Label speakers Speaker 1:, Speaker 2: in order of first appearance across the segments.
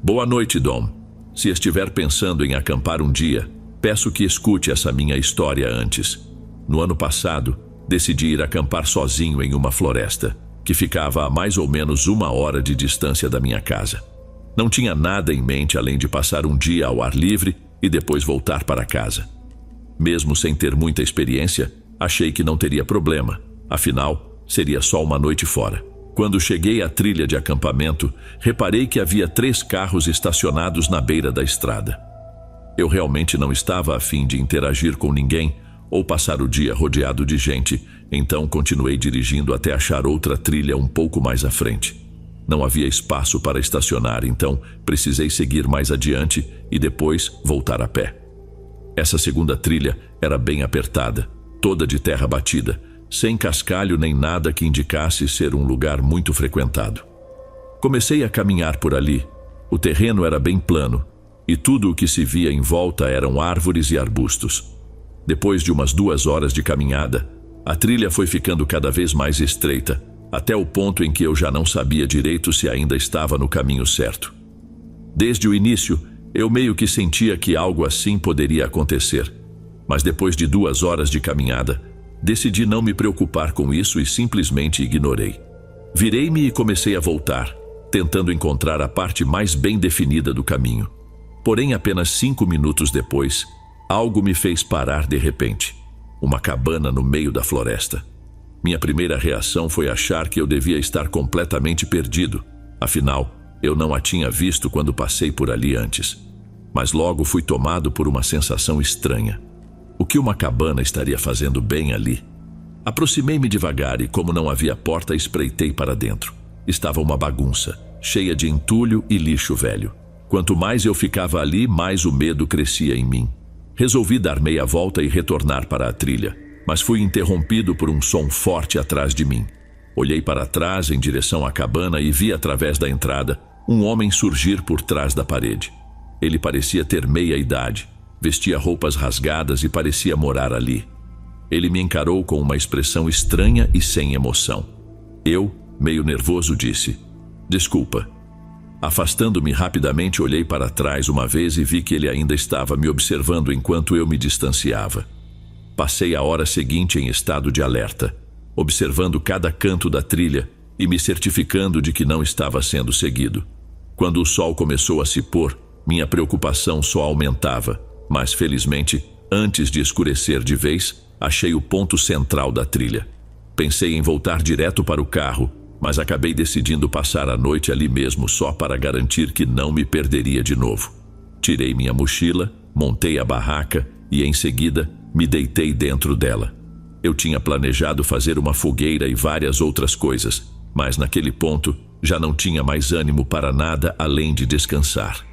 Speaker 1: Boa noite, Dom. Se estiver pensando em acampar um dia, peço que escute essa minha história antes. No ano passado, decidi ir acampar sozinho em uma floresta, que ficava a mais ou menos 1 hora de distância da minha casa. Não tinha nada em mente além de passar um dia ao ar livre e depois voltar para casa. Mesmo sem ter muita experiência, achei que não teria problema, afinal, seria só uma noite fora. Quando cheguei à trilha de acampamento, reparei que havia 3 carros estacionados na beira da estrada. Eu realmente não estava a fim de interagir com ninguém ou passar o dia rodeado de gente, então continuei dirigindo até achar outra trilha um pouco mais à frente. Não havia espaço para estacionar, então precisei seguir mais adiante e depois voltar a pé. Essa segunda trilha era bem apertada, toda de terra batida, sem cascalho nem nada que indicasse ser um lugar muito frequentado. Comecei a caminhar por ali. O terreno era bem plano e tudo o que se via em volta eram árvores e arbustos. Depois de umas 2 horas de caminhada, a trilha foi ficando cada vez mais estreita, até o ponto em que eu já não sabia direito se ainda estava no caminho certo. Desde o início, eu meio que sentia que algo assim poderia acontecer, mas depois de 2 horas de caminhada, decidi não me preocupar com isso e simplesmente ignorei. Virei-me e comecei a voltar, tentando encontrar a parte mais bem definida do caminho. Porém, apenas 5 minutos depois, algo me fez parar de repente. Uma cabana no meio da floresta. Minha primeira reação foi achar que eu devia estar completamente perdido. Afinal, eu não a tinha visto quando passei por ali antes. Mas logo fui tomado por uma sensação estranha. O que uma cabana estaria fazendo bem ali? Aproximei-me devagar e, como não havia porta, espreitei para dentro. Estava uma bagunça, cheia de entulho e lixo velho. Quanto mais eu ficava ali, mais o medo crescia em mim. Resolvi dar meia volta e retornar para a trilha, mas fui interrompido por um som forte atrás de mim. Olhei para trás em direção à cabana e vi através da entrada um homem surgir por trás da parede. Ele parecia ter meia idade, vestia roupas rasgadas e parecia morar ali. Ele me encarou com uma expressão estranha e sem emoção. Eu, meio nervoso, disse: "Desculpa." Afastando-me rapidamente, olhei para trás uma vez e vi que ele ainda estava me observando enquanto eu me distanciava. Passei a hora seguinte em estado de alerta, observando cada canto da trilha e me certificando de que não estava sendo seguido. Quando o sol começou a se pôr, minha preocupação só aumentava, mas felizmente, antes de escurecer de vez, achei o ponto central da trilha. Pensei em voltar direto para o carro, mas acabei decidindo passar a noite ali mesmo só para garantir que não me perderia de novo. Tirei minha mochila, montei a barraca e, em seguida, me deitei dentro dela. Eu tinha planejado fazer uma fogueira e várias outras coisas, mas naquele ponto já não tinha mais ânimo para nada além de descansar.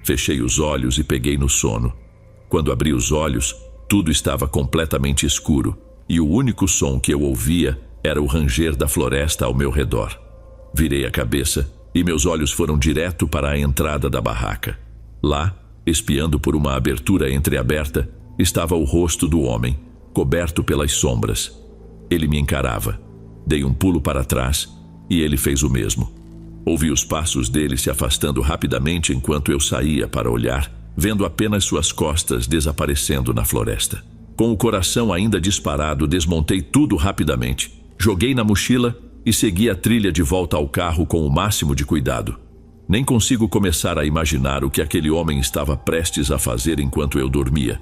Speaker 1: Fechei os olhos e peguei no sono. Quando abri os olhos, tudo estava completamente escuro e o único som que eu ouvia era o ranger da floresta ao meu redor. Virei a cabeça e meus olhos foram direto para a entrada da barraca. Lá, espiando por uma abertura entreaberta, estava o rosto do homem, coberto pelas sombras. Ele me encarava. Dei um pulo para trás e ele fez o mesmo. Ouvi os passos dele se afastando rapidamente enquanto eu saía para olhar, vendo apenas suas costas desaparecendo na floresta. Com o coração ainda disparado, desmontei tudo rapidamente. Joguei na mochila e segui a trilha de volta ao carro com o máximo de cuidado. Nem consigo começar a imaginar o que aquele homem estava prestes a fazer enquanto eu dormia.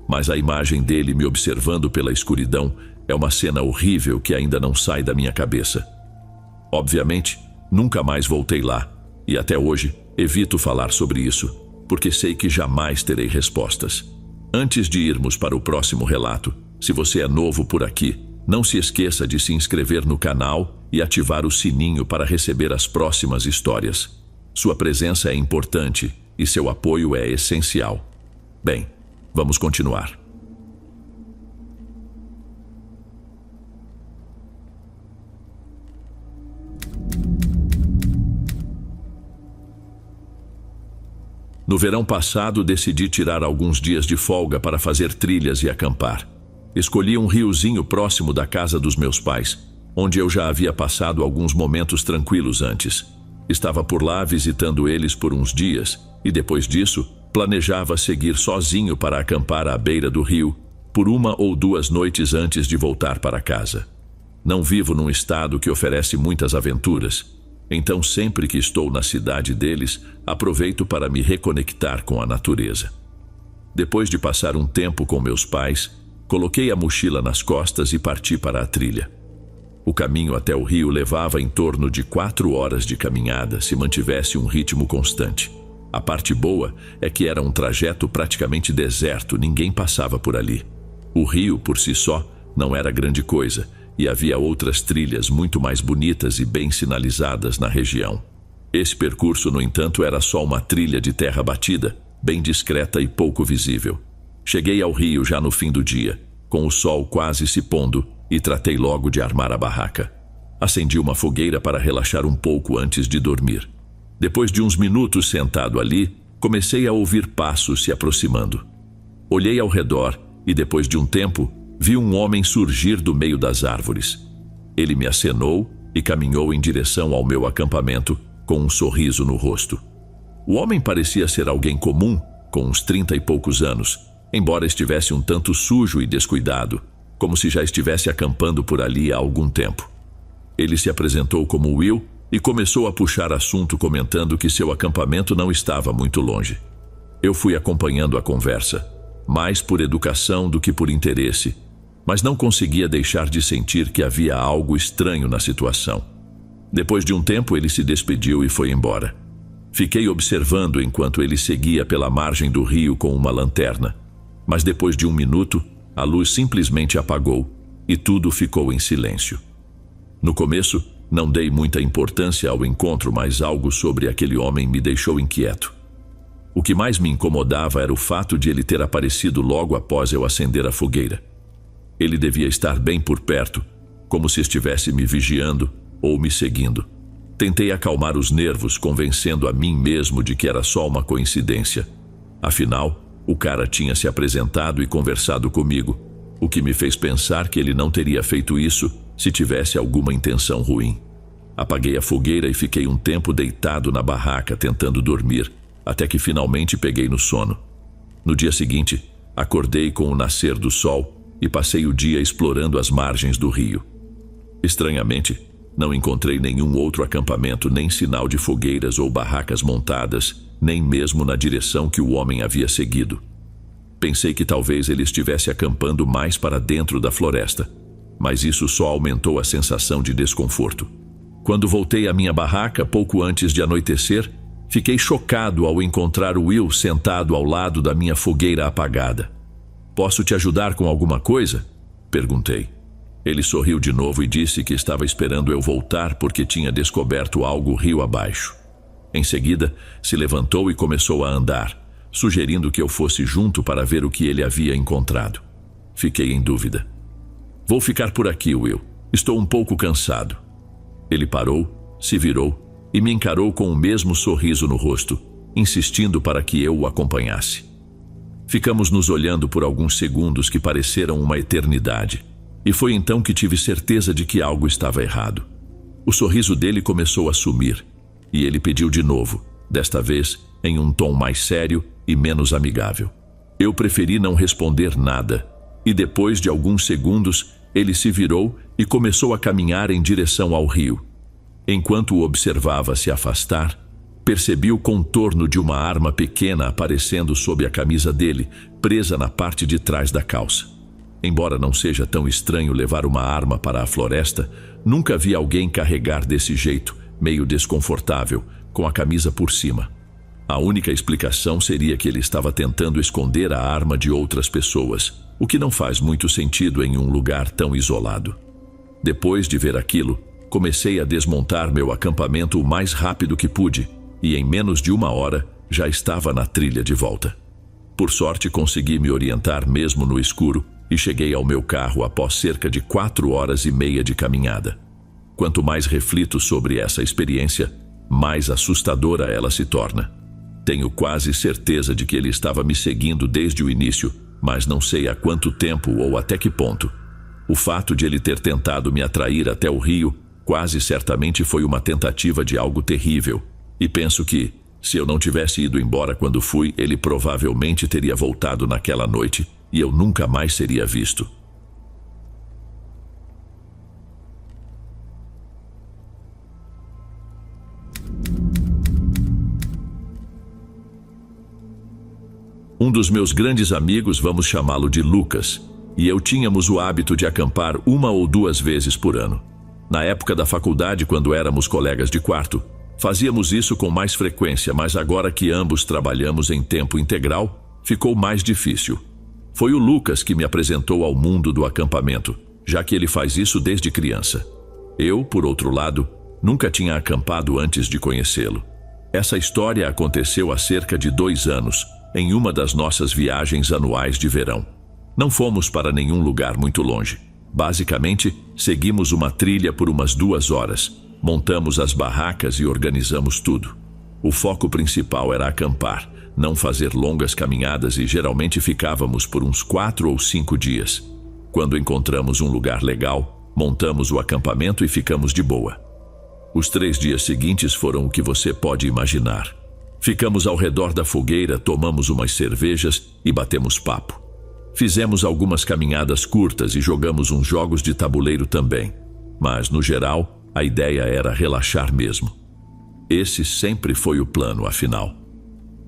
Speaker 1: Mas a imagem dele me observando pela escuridão é uma cena horrível que ainda não sai da minha cabeça. Obviamente, nunca mais voltei lá e até hoje evito falar sobre isso, porque sei que jamais terei respostas. Antes de irmos para o próximo relato, se você é novo por aqui, não se esqueça de se inscrever no canal e ativar o sininho para receber as próximas histórias. Sua presença é importante e seu apoio é essencial. Bem, vamos continuar. No verão passado, decidi tirar alguns dias de folga para fazer trilhas e acampar. Escolhi um riozinho próximo da casa dos meus pais, onde eu já havia passado alguns momentos tranquilos antes. Estava por lá visitando eles por uns dias e depois disso planejava seguir sozinho para acampar à beira do rio por 1 ou 2 noites antes de voltar para casa. Não vivo num estado que oferece muitas aventuras, então sempre que estou na cidade deles, aproveito para me reconectar com a natureza. Depois de passar um tempo com meus pais, coloquei a mochila nas costas e parti para a trilha. O caminho até o rio levava em torno de 4 horas de caminhada se mantivesse um ritmo constante. A parte boa é que era um trajeto praticamente deserto, ninguém passava por ali. O rio, por si só, não era grande coisa e havia outras trilhas muito mais bonitas e bem sinalizadas na região. Esse percurso, no entanto, era só uma trilha de terra batida, bem discreta e pouco visível. Cheguei ao rio já no fim do dia, com o sol quase se pondo, e tratei logo de armar a barraca. Acendi uma fogueira para relaxar um pouco antes de dormir. Depois de uns minutos sentado ali, comecei a ouvir passos se aproximando. Olhei ao redor e, depois de um tempo, vi um homem surgir do meio das árvores. Ele me acenou e caminhou em direção ao meu acampamento, com um sorriso no rosto. O homem parecia ser alguém comum, com uns 30 e poucos anos, embora estivesse um tanto sujo e descuidado, como se já estivesse acampando por ali há algum tempo. Ele se apresentou como Will e começou a puxar assunto comentando que seu acampamento não estava muito longe. Eu fui acompanhando a conversa, mais por educação do que por interesse, mas não conseguia deixar de sentir que havia algo estranho na situação. Depois de um tempo, ele se despediu e foi embora. Fiquei observando enquanto ele seguia pela margem do rio com uma lanterna, mas depois de 1 minuto, a luz simplesmente apagou e tudo ficou em silêncio. No começo, não dei muita importância ao encontro, mas algo sobre aquele homem me deixou inquieto. O que mais me incomodava era o fato de ele ter aparecido logo após eu acender a fogueira. Ele devia estar bem por perto, como se estivesse me vigiando ou me seguindo. Tentei acalmar os nervos, convencendo a mim mesmo de que era só uma coincidência. Afinal, o cara tinha se apresentado e conversado comigo, o que me fez pensar que ele não teria feito isso se tivesse alguma intenção ruim. Apaguei a fogueira e fiquei um tempo deitado na barraca tentando dormir, até que finalmente peguei no sono. No dia seguinte, acordei com o nascer do sol e passei o dia explorando as margens do rio. Estranhamente, não encontrei nenhum outro acampamento, nem sinal de fogueiras ou barracas montadas, nem mesmo na direção que o homem havia seguido. Pensei que talvez ele estivesse acampando mais para dentro da floresta, mas isso só aumentou a sensação de desconforto. Quando voltei à minha barraca, pouco antes de anoitecer, fiquei chocado ao encontrar o Will sentado ao lado da minha fogueira apagada. "Posso te ajudar com alguma coisa?" perguntei. Ele sorriu de novo e disse que estava esperando eu voltar porque tinha descoberto algo rio abaixo. Em seguida, se levantou e começou a andar, sugerindo que eu fosse junto para ver o que ele havia encontrado. Fiquei em dúvida. "Vou ficar por aqui, Will. Estou um pouco cansado." Ele parou, se virou e me encarou com o mesmo sorriso no rosto, insistindo para que eu o acompanhasse. Ficamos nos olhando por alguns segundos que pareceram uma eternidade, e foi então que tive certeza de que algo estava errado. O sorriso dele começou a sumir, e ele pediu de novo, desta vez em um tom mais sério e menos amigável. Eu preferi não responder nada, e depois de alguns segundos, ele se virou e começou a caminhar em direção ao rio. Enquanto o observava se afastar, percebi o contorno de uma arma pequena aparecendo sob a camisa dele, presa na parte de trás da calça. Embora não seja tão estranho levar uma arma para a floresta, nunca vi alguém carregar desse jeito, meio desconfortável, com a camisa por cima. A única explicação seria que ele estava tentando esconder a arma de outras pessoas, o que não faz muito sentido em um lugar tão isolado. Depois de ver aquilo, comecei a desmontar meu acampamento o mais rápido que pude, e em menos de 1 hora já estava na trilha de volta. Por sorte, consegui me orientar mesmo no escuro e cheguei ao meu carro após cerca de 4 horas e meia de caminhada. Quanto mais reflito sobre essa experiência, mais assustadora ela se torna. Tenho quase certeza de que ele estava me seguindo desde o início, mas não sei há quanto tempo ou até que ponto. O fato de ele ter tentado me atrair até o rio quase certamente foi uma tentativa de algo terrível, e penso que, se eu não tivesse ido embora quando fui, ele provavelmente teria voltado naquela noite e eu nunca mais seria visto. Um dos meus grandes amigos, vamos chamá-lo de Lucas, e eu tínhamos o hábito de acampar 1 ou 2 vezes por ano. Na época da faculdade, quando éramos colegas de quarto, fazíamos isso com mais frequência, mas agora que ambos trabalhamos em tempo integral, ficou mais difícil. Foi o Lucas que me apresentou ao mundo do acampamento, já que ele faz isso desde criança. Eu, por outro lado, nunca tinha acampado antes de conhecê-lo. Essa história aconteceu há cerca de 2 anos, em uma das nossas viagens anuais de verão. Não fomos para nenhum lugar muito longe. Basicamente, seguimos uma trilha por umas 2 horas, montamos as barracas e organizamos tudo. O foco principal era acampar, não fazer longas caminhadas e geralmente ficávamos por uns 4 ou 5 dias. Quando encontramos um lugar legal, montamos o acampamento e ficamos de boa. Os 3 dias seguintes foram o que você pode imaginar. Ficamos ao redor da fogueira, tomamos umas cervejas e batemos papo. Fizemos algumas caminhadas curtas e jogamos uns jogos de tabuleiro também. Mas, no geral, a ideia era relaxar mesmo. Esse sempre foi o plano, afinal.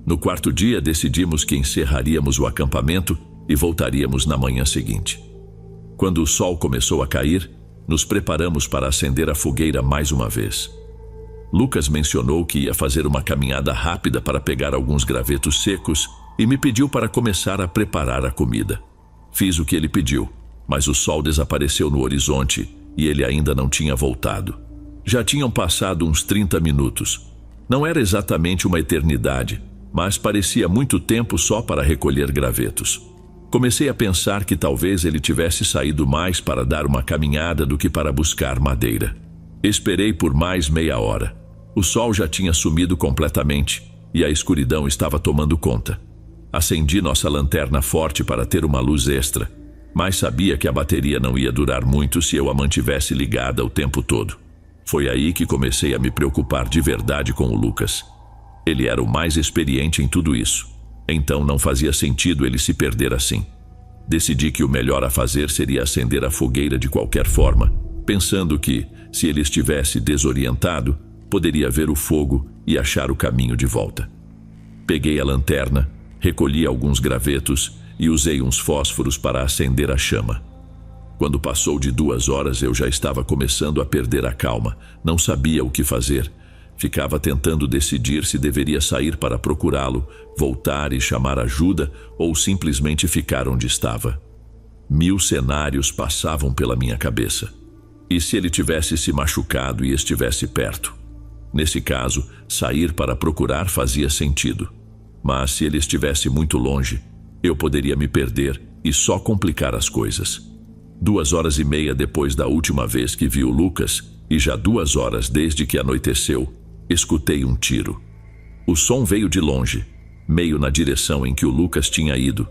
Speaker 1: No 4º dia, decidimos que encerraríamos o acampamento e voltaríamos na manhã seguinte. Quando o sol começou a cair, nos preparamos para acender a fogueira mais uma vez. Lucas mencionou que ia fazer uma caminhada rápida para pegar alguns gravetos secos e me pediu para começar a preparar a comida. Fiz o que ele pediu, mas o sol desapareceu no horizonte e ele ainda não tinha voltado. Já tinham passado uns 30 minutos. Não era exatamente uma eternidade, mas parecia muito tempo só para recolher gravetos. Comecei a pensar que talvez ele tivesse saído mais para dar uma caminhada do que para buscar madeira. Esperei por mais meia hora. O sol já tinha sumido completamente e a escuridão estava tomando conta. Acendi nossa lanterna forte para ter uma luz extra, mas sabia que a bateria não ia durar muito se eu a mantivesse ligada o tempo todo. Foi aí que comecei a me preocupar de verdade com o Lucas. Ele era o mais experiente em tudo isso, então não fazia sentido ele se perder assim. Decidi que o melhor a fazer seria acender a fogueira de qualquer forma, pensando que, se ele estivesse desorientado, poderia ver o fogo e achar o caminho de volta. Peguei a lanterna, recolhi alguns gravetos e usei uns fósforos para acender a chama. Quando passou de 2 horas, eu já estava começando a perder a calma. Não sabia o que fazer. Ficava tentando decidir se deveria sair para procurá-lo, voltar e chamar ajuda ou simplesmente ficar onde estava. 1000 cenários passavam pela minha cabeça. E se ele tivesse se machucado e estivesse perto? Nesse caso, sair para procurar fazia sentido. Mas se ele estivesse muito longe, eu poderia me perder e só complicar as coisas. 2 horas e meia depois da última vez que vi o Lucas, e já 2 horas desde que anoiteceu, escutei um tiro. O som veio de longe, meio na direção em que o Lucas tinha ido,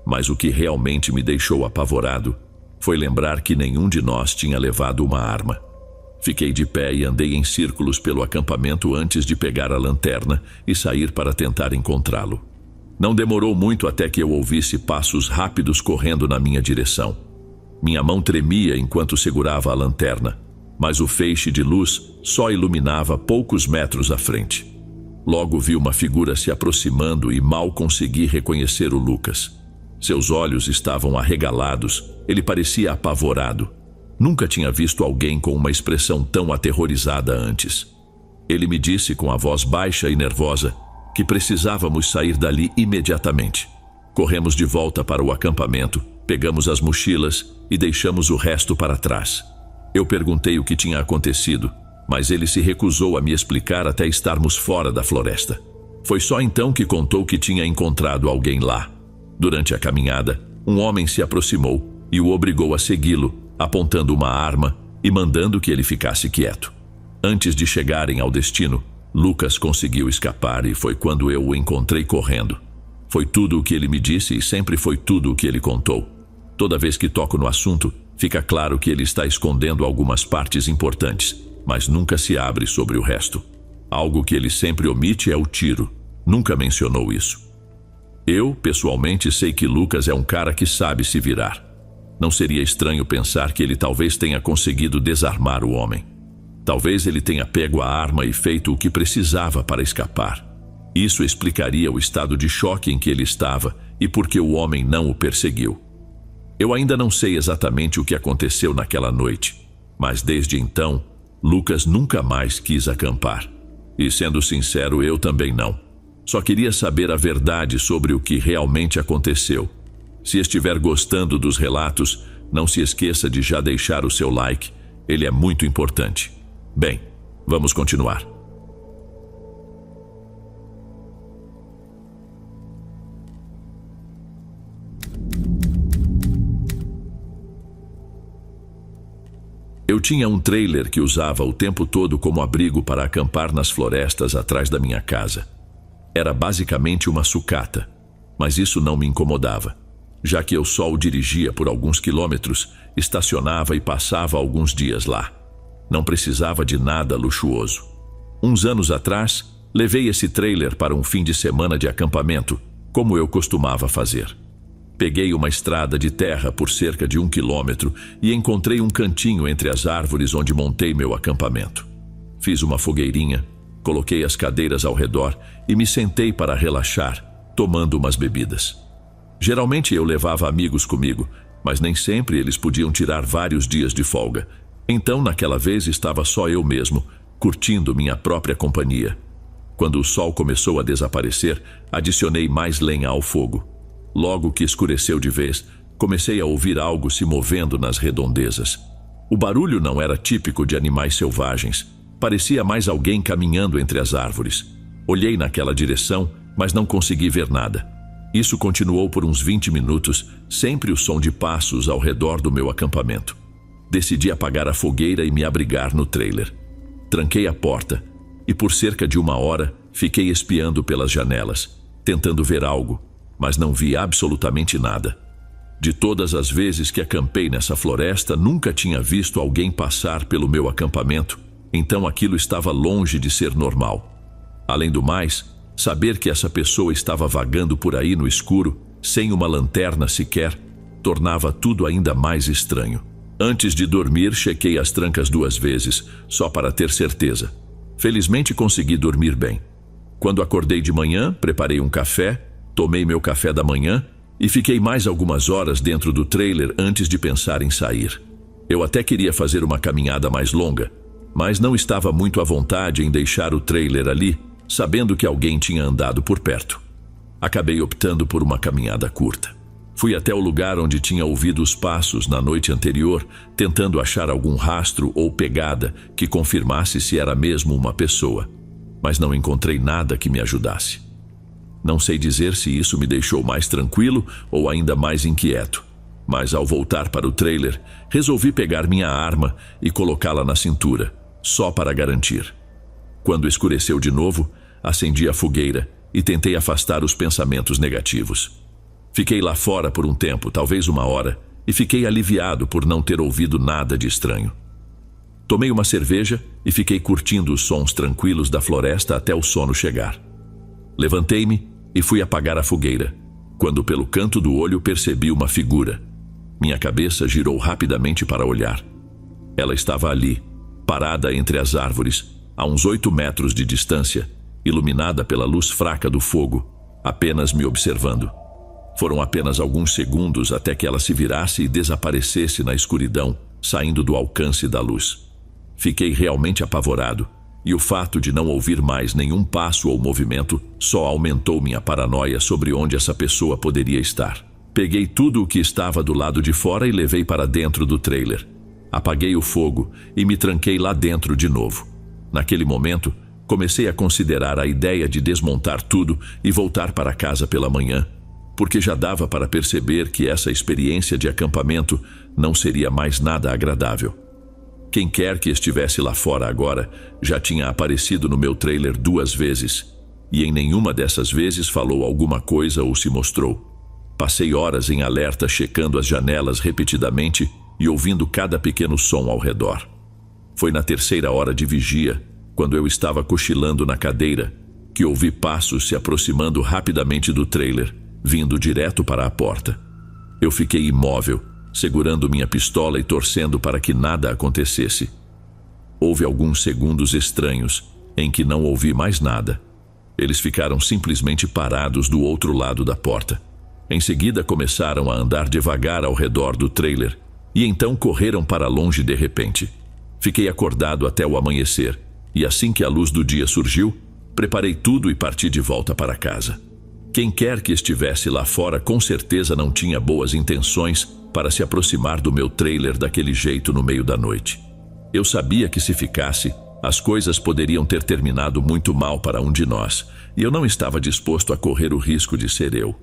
Speaker 1: mas o que realmente me deixou apavorado foi lembrar que nenhum de nós tinha levado uma arma. Fiquei de pé e andei em círculos pelo acampamento antes de pegar a lanterna e sair para tentar encontrá-lo. Não demorou muito até que eu ouvisse passos rápidos correndo na minha direção. Minha mão tremia enquanto segurava a lanterna, mas o feixe de luz só iluminava poucos metros à frente. Logo vi uma figura se aproximando e mal consegui reconhecer o Lucas. Seus olhos estavam arregalados, ele parecia apavorado. Nunca tinha visto alguém com uma expressão tão aterrorizada antes. Ele me disse com a voz baixa e nervosa que precisávamos sair dali imediatamente. Corremos de volta para o acampamento, pegamos as mochilas e deixamos o resto para trás. Eu perguntei o que tinha acontecido, mas ele se recusou a me explicar até estarmos fora da floresta. Foi só então que contou que tinha encontrado alguém lá. Durante a caminhada, um homem se aproximou e o obrigou a segui-lo, apontando uma arma e mandando que ele ficasse quieto. Antes de chegarem ao destino, Lucas conseguiu escapar e foi quando eu o encontrei correndo. Foi tudo o que ele me disse e sempre foi tudo o que ele contou. Toda vez que toco no assunto, fica claro que ele está escondendo algumas partes importantes. mas nunca se abre sobre o resto. Algo que ele sempre omite é o tiro. Nunca mencionou isso. Eu, pessoalmente, sei que Lucas é um cara que sabe se virar. Não seria estranho pensar que ele talvez tenha conseguido desarmar o homem. Talvez ele tenha pego a arma e feito o que precisava para escapar. Isso explicaria o estado de choque em que ele estava e por que o homem não o perseguiu. Eu ainda não sei exatamente o que aconteceu naquela noite, mas desde então, Lucas nunca mais quis acampar. E sendo sincero, eu também não. Só queria saber a verdade sobre o que realmente aconteceu. Se estiver gostando dos relatos, não se esqueça de já deixar o seu like. Ele é muito importante. Bem, vamos continuar. Eu tinha um trailer que usava o tempo todo como abrigo para acampar nas florestas atrás da minha casa. Era basicamente uma sucata, mas isso não me incomodava, já que eu só o dirigia por alguns quilômetros, estacionava e passava alguns dias lá. Não precisava de nada luxuoso. Uns anos atrás, levei esse trailer para um fim de semana de acampamento, como eu costumava fazer. Peguei uma estrada de terra por cerca de 1 quilômetro e encontrei um cantinho entre as árvores onde montei meu acampamento. Fiz uma fogueirinha, coloquei as cadeiras ao redor e me sentei para relaxar, tomando umas bebidas. Geralmente eu levava amigos comigo, mas nem sempre eles podiam tirar vários dias de folga. Então, naquela vez, estava só eu mesmo, curtindo minha própria companhia. Quando o sol começou a desaparecer, adicionei mais lenha ao fogo. Logo que escureceu de vez, comecei a ouvir algo se movendo nas redondezas. O barulho não era típico de animais selvagens. Parecia mais alguém caminhando entre as árvores. Olhei naquela direção, mas não consegui ver nada. Isso continuou por uns 20 minutos, sempre o som de passos ao redor do meu acampamento. Decidi apagar a fogueira e me abrigar no trailer. Tranquei a porta e por cerca de 1 hora fiquei espiando pelas janelas, tentando ver algo, mas não vi absolutamente nada. De todas as vezes que acampei nessa floresta, nunca tinha visto alguém passar pelo meu acampamento, então aquilo estava longe de ser normal. Além do mais, saber que essa pessoa estava vagando por aí no escuro, sem uma lanterna sequer, tornava tudo ainda mais estranho. Antes de dormir, chequei as trancas 2 vezes, só para ter certeza. Felizmente consegui dormir bem. Quando acordei de manhã, preparei um café, tomei meu café da manhã e fiquei mais algumas horas dentro do trailer antes de pensar em sair. Eu até queria fazer uma caminhada mais longa, mas não estava muito à vontade em deixar o trailer ali, sabendo que alguém tinha andado por perto. Acabei optando por uma caminhada curta. Fui até o lugar onde tinha ouvido os passos na noite anterior, tentando achar algum rastro ou pegada que confirmasse se era mesmo uma pessoa, mas não encontrei nada que me ajudasse. Não sei dizer se isso me deixou mais tranquilo ou ainda mais inquieto, mas ao voltar para o trailer, resolvi pegar minha arma e colocá-la na cintura, só para garantir. Quando escureceu de novo, acendi a fogueira e tentei afastar os pensamentos negativos. Fiquei lá fora por um tempo, talvez 1 hora, e fiquei aliviado por não ter ouvido nada de estranho. Tomei uma cerveja e fiquei curtindo os sons tranquilos da floresta até o sono chegar. Levantei-me e fui apagar a fogueira, quando pelo canto do olho percebi uma figura. Minha cabeça girou rapidamente para olhar. Ela estava ali, parada entre as árvores, a uns 8 metros de distância, iluminada pela luz fraca do fogo, apenas me observando. Foram apenas alguns segundos até que ela se virasse e desaparecesse na escuridão, saindo do alcance da luz. Fiquei realmente apavorado, e o fato de não ouvir mais nenhum passo ou movimento só aumentou minha paranoia sobre onde essa pessoa poderia estar. Peguei tudo o que estava do lado de fora e levei para dentro do trailer. Apaguei o fogo e me tranquei lá dentro de novo. Naquele momento, comecei a considerar a ideia de desmontar tudo e voltar para casa pela manhã, porque já dava para perceber que essa experiência de acampamento não seria mais nada agradável. Quem quer que estivesse lá fora agora já tinha aparecido no meu trailer 2 vezes, e em nenhuma dessas vezes falou alguma coisa ou se mostrou. Passei horas em alerta checando as janelas repetidamente e ouvindo cada pequeno som ao redor. Foi na 3ª hora de vigia, quando eu estava cochilando na cadeira, que ouvi passos se aproximando rapidamente do trailer, vindo direto para a porta. Eu fiquei imóvel, segurando minha pistola e torcendo para que nada acontecesse. Houve alguns segundos estranhos, em que não ouvi mais nada. Eles ficaram simplesmente parados do outro lado da porta. Em seguida começaram a andar devagar ao redor do trailer, e então correram para longe de repente. Fiquei acordado até o amanhecer, e assim que a luz do dia surgiu, preparei tudo e parti de volta para casa. Quem quer que estivesse lá fora com certeza não tinha boas intenções para se aproximar do meu trailer daquele jeito no meio da noite. Eu sabia que se ficasse, as coisas poderiam ter terminado muito mal para um de nós, e eu não estava disposto a correr o risco de ser eu.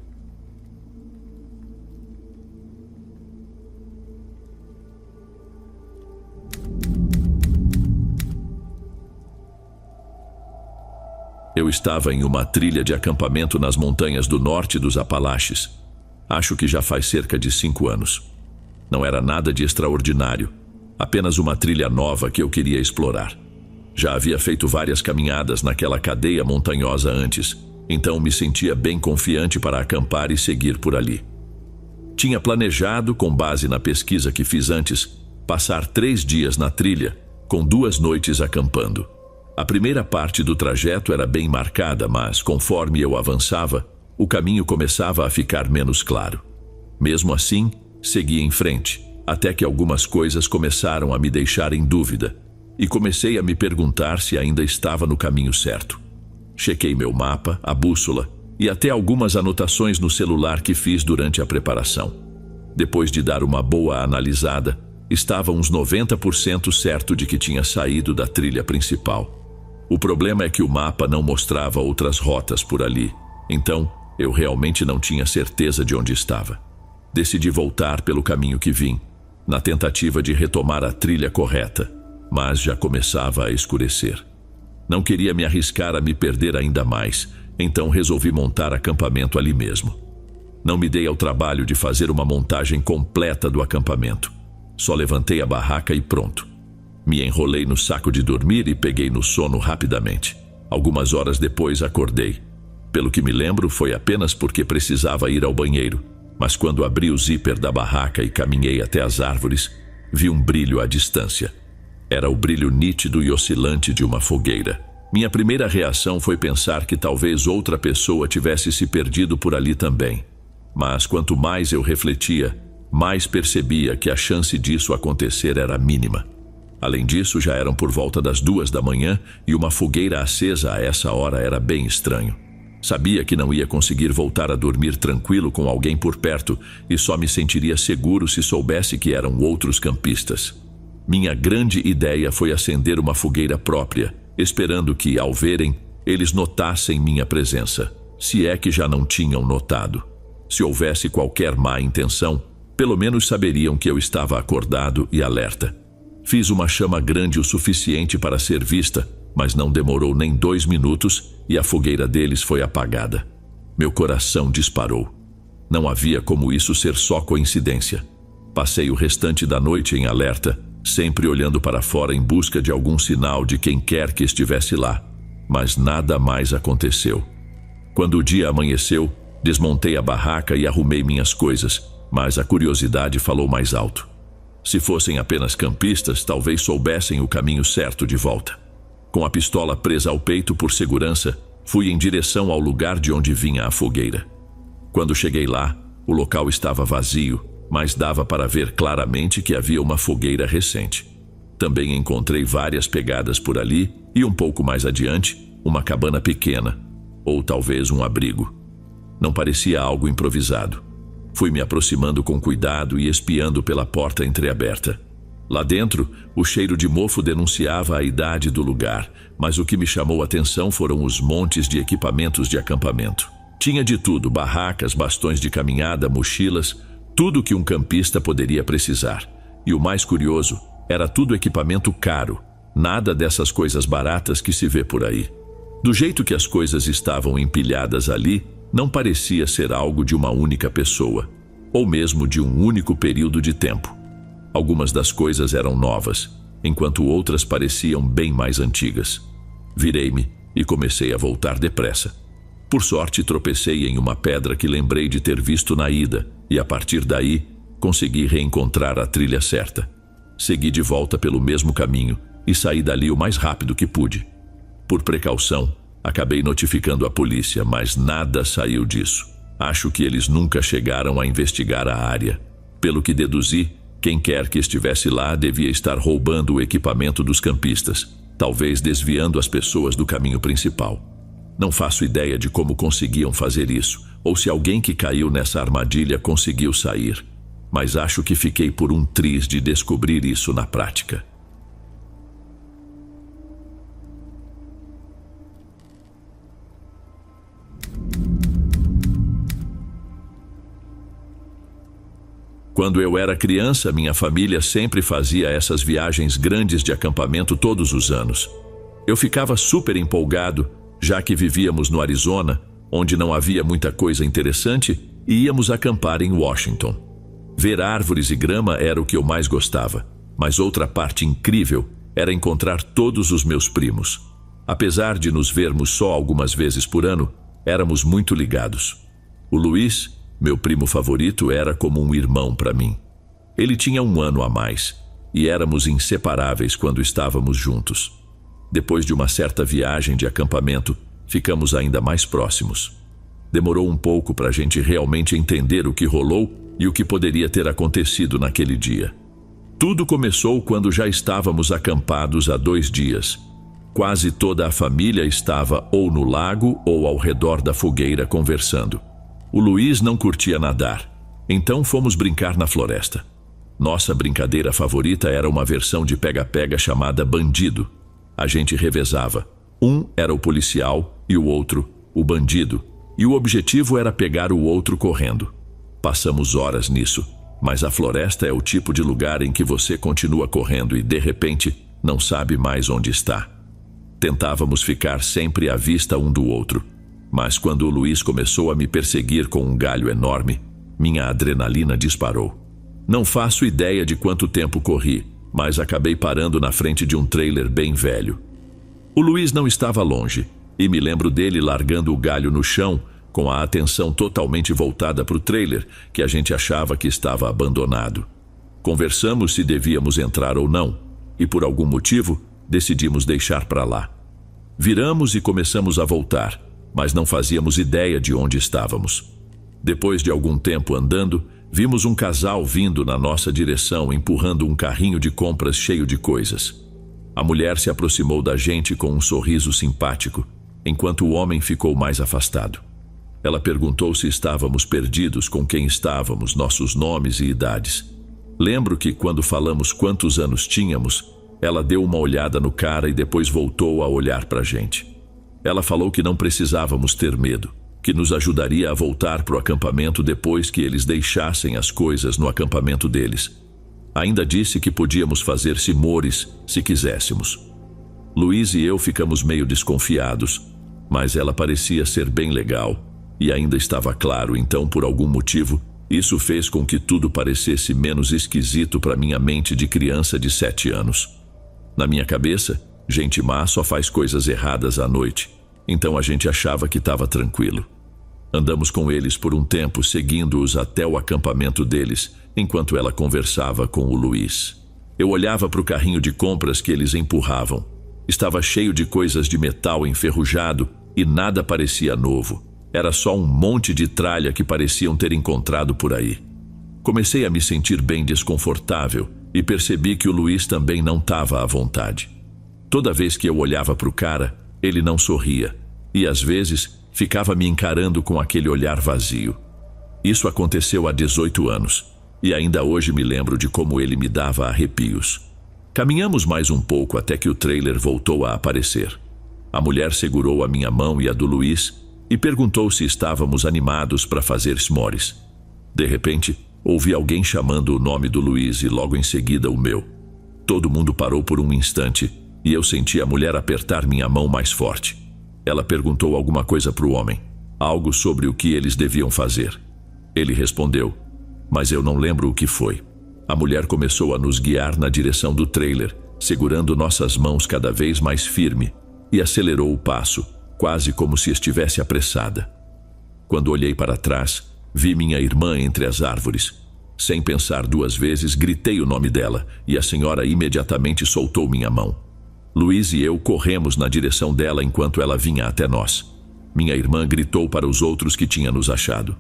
Speaker 1: Eu estava em uma trilha de acampamento nas montanhas do norte dos Apalaches. Acho que já faz cerca de 5 anos. Não era nada de extraordinário, apenas uma trilha nova que eu queria explorar. Já havia feito várias caminhadas naquela cadeia montanhosa antes, então me sentia bem confiante para acampar e seguir por ali. Tinha planejado, com base na pesquisa que fiz antes, passar 3 dias na trilha, com 2 noites acampando. A primeira parte do trajeto era bem marcada, mas conforme eu avançava, o caminho começava a ficar menos claro. Mesmo assim, segui em frente, até que algumas coisas começaram a me deixar em dúvida, e comecei a me perguntar se ainda estava no caminho certo. Chequei meu mapa, a bússola e até algumas anotações no celular que fiz durante a preparação. Depois de dar uma boa analisada, estava uns 90% certo de que tinha saído da trilha principal. O problema é que o mapa não mostrava outras rotas por ali, então eu realmente não tinha certeza de onde estava. Decidi voltar pelo caminho que vim, na tentativa de retomar a trilha correta, mas já começava a escurecer. Não queria me arriscar a me perder ainda mais, então resolvi montar acampamento ali mesmo. Não me dei ao trabalho de fazer uma montagem completa do acampamento. Só levantei a barraca e pronto. Me enrolei no saco de dormir e peguei no sono rapidamente. Algumas horas depois acordei. Pelo que me lembro, foi apenas porque precisava ir ao banheiro, mas quando abri o zíper da barraca e caminhei até as árvores, vi um brilho à distância. Era o brilho nítido e oscilante de uma fogueira. Minha primeira reação foi pensar que talvez outra pessoa tivesse se perdido por ali também. Mas quanto mais eu refletia, mais percebia que a chance disso acontecer era mínima. Além disso, já eram por volta das 2 da manhã e uma fogueira acesa a essa hora era bem estranho. Sabia que não ia conseguir voltar a dormir tranquilo com alguém por perto e só me sentiria seguro se soubesse que eram outros campistas. Minha grande ideia foi acender uma fogueira própria, esperando que, ao verem, eles notassem minha presença, se é que já não tinham notado. Se houvesse qualquer má intenção, pelo menos saberiam que eu estava acordado e alerta. Fiz uma chama grande o suficiente para ser vista, mas não demorou nem 2 minutos e a fogueira deles foi apagada. Meu coração disparou. Não havia como isso ser só coincidência. Passei o restante da noite em alerta, sempre olhando para fora em busca de algum sinal de quem quer que estivesse lá, mas nada mais aconteceu. Quando o dia amanheceu, desmontei a barraca e arrumei minhas coisas, mas a curiosidade falou mais alto. Se fossem apenas campistas, talvez soubessem o caminho certo de volta. Com a pistola presa ao peito por segurança, fui em direção ao lugar de onde vinha a fogueira. Quando cheguei lá, o local estava vazio, mas dava para ver claramente que havia uma fogueira recente. Também encontrei várias pegadas por ali e um pouco mais adiante, uma cabana pequena, ou talvez um abrigo. Não parecia algo improvisado. Fui me aproximando com cuidado e espiando pela porta entreaberta. Lá dentro, o cheiro de mofo denunciava a idade do lugar, mas o que me chamou a atenção foram os montes de equipamentos de acampamento. Tinha de tudo: barracas, bastões de caminhada, mochilas, tudo que um campista poderia precisar. E o mais curioso, era tudo equipamento caro, nada dessas coisas baratas que se vê por aí. Do jeito que as coisas estavam empilhadas ali, não parecia ser algo de uma única pessoa, ou mesmo de um único período de tempo. Algumas das coisas eram novas, enquanto outras pareciam bem mais antigas. Virei-me e comecei a voltar depressa. Por sorte, tropecei em uma pedra que lembrei de ter visto na ida, e a partir daí, consegui reencontrar a trilha certa. Segui de volta pelo mesmo caminho e saí dali o mais rápido que pude. Por precaução, acabei notificando a polícia, mas nada saiu disso. Acho que eles nunca chegaram a investigar a área. Pelo que deduzi, quem quer que estivesse lá devia estar roubando o equipamento dos campistas, talvez desviando as pessoas do caminho principal. Não faço ideia de como conseguiam fazer isso, ou se alguém que caiu nessa armadilha conseguiu sair, mas acho que fiquei por um triz de descobrir isso na prática. Quando eu era criança, minha família sempre fazia essas viagens grandes de acampamento todos os anos. Eu ficava super empolgado, já que vivíamos no Arizona, onde não havia muita coisa interessante, e íamos acampar em Washington. Ver árvores e grama era o que eu mais gostava, mas outra parte incrível era encontrar todos os meus primos. Apesar de nos vermos só algumas vezes por ano, éramos muito ligados. O Luiz, meu primo favorito, era como um irmão para mim. Ele tinha 1 ano a mais, e éramos inseparáveis quando estávamos juntos. Depois de uma certa viagem de acampamento, ficamos ainda mais próximos. Demorou um pouco para a gente realmente entender o que rolou e o que poderia ter acontecido naquele dia. Tudo começou quando já estávamos acampados há 2 dias. Quase toda a família estava ou no lago ou ao redor da fogueira conversando. O Luiz não curtia nadar, então fomos brincar na floresta. Nossa brincadeira favorita era uma versão de pega-pega chamada bandido. A gente revezava. Um era o policial e o outro, o bandido, e o objetivo era pegar o outro correndo. Passamos horas nisso, mas a floresta é o tipo de lugar em que você continua correndo e, de repente, não sabe mais onde está. Tentávamos ficar sempre à vista um do outro, mas quando o Luiz começou a me perseguir com um galho enorme, minha adrenalina disparou. Não faço ideia de quanto tempo corri, mas acabei parando na frente de um trailer bem velho. O Luiz não estava longe, e me lembro dele largando o galho no chão, com a atenção totalmente voltada para o trailer, que a gente achava que estava abandonado. Conversamos se devíamos entrar ou não, e por algum motivo, decidimos deixar para lá. Viramos e começamos a voltar, mas não fazíamos ideia de onde estávamos. Depois de algum tempo andando, vimos um casal vindo na nossa direção, empurrando um carrinho de compras cheio de coisas. A mulher se aproximou da gente com um sorriso simpático, enquanto o homem ficou mais afastado. Ela perguntou se estávamos perdidos, com quem estávamos, nossos nomes e idades. Lembro que quando falamos quantos anos tínhamos, ela deu uma olhada no cara e depois voltou a olhar para a gente. Ela falou que não precisávamos ter medo, que nos ajudaria a voltar para o acampamento depois que eles deixassem as coisas no acampamento deles. Ainda disse que podíamos fazer simores se quiséssemos. Luiz e eu ficamos meio desconfiados, mas ela parecia ser bem legal e ainda estava claro, então por algum motivo, isso fez com que tudo parecesse menos esquisito para minha mente de criança de 7 anos. Na minha cabeça, gente má só faz coisas erradas à noite, então a gente achava que estava tranquilo. Andamos com eles por um tempo, seguindo-os até o acampamento deles, enquanto ela conversava com o Luiz. Eu olhava para o carrinho de compras que eles empurravam. Estava cheio de coisas de metal enferrujado e nada parecia novo. Era só um monte de tralha que pareciam ter encontrado por aí. Comecei a me sentir bem desconfortável e percebi que o Luiz também não estava à vontade. Toda vez que eu olhava para o cara, ele não sorria e, às vezes, ficava me encarando com aquele olhar vazio. Isso aconteceu há 18 anos e ainda hoje me lembro de como ele me dava arrepios. Caminhamos mais um pouco até que o trailer voltou a aparecer. A mulher segurou a minha mão e a do Luiz e perguntou se estávamos animados para fazer s'mores. De repente, ouvi alguém chamando o nome do Luiz e logo em seguida o meu. Todo mundo parou por um instante e eu senti a mulher apertar minha mão mais forte. Ela perguntou alguma coisa para o homem, algo sobre o que eles deviam fazer. Ele respondeu, mas eu não lembro o que foi. A mulher começou a nos guiar na direção do trailer, segurando nossas mãos cada vez mais firme, e acelerou o passo, quase como se estivesse apressada. Quando olhei para trás, vi minha irmã entre as árvores. Sem pensar duas vezes, gritei o nome dela, e a senhora imediatamente soltou minha mão. Luiz e eu corremos na direção dela enquanto ela vinha até nós. Minha irmã gritou para os outros que tinha nos achado.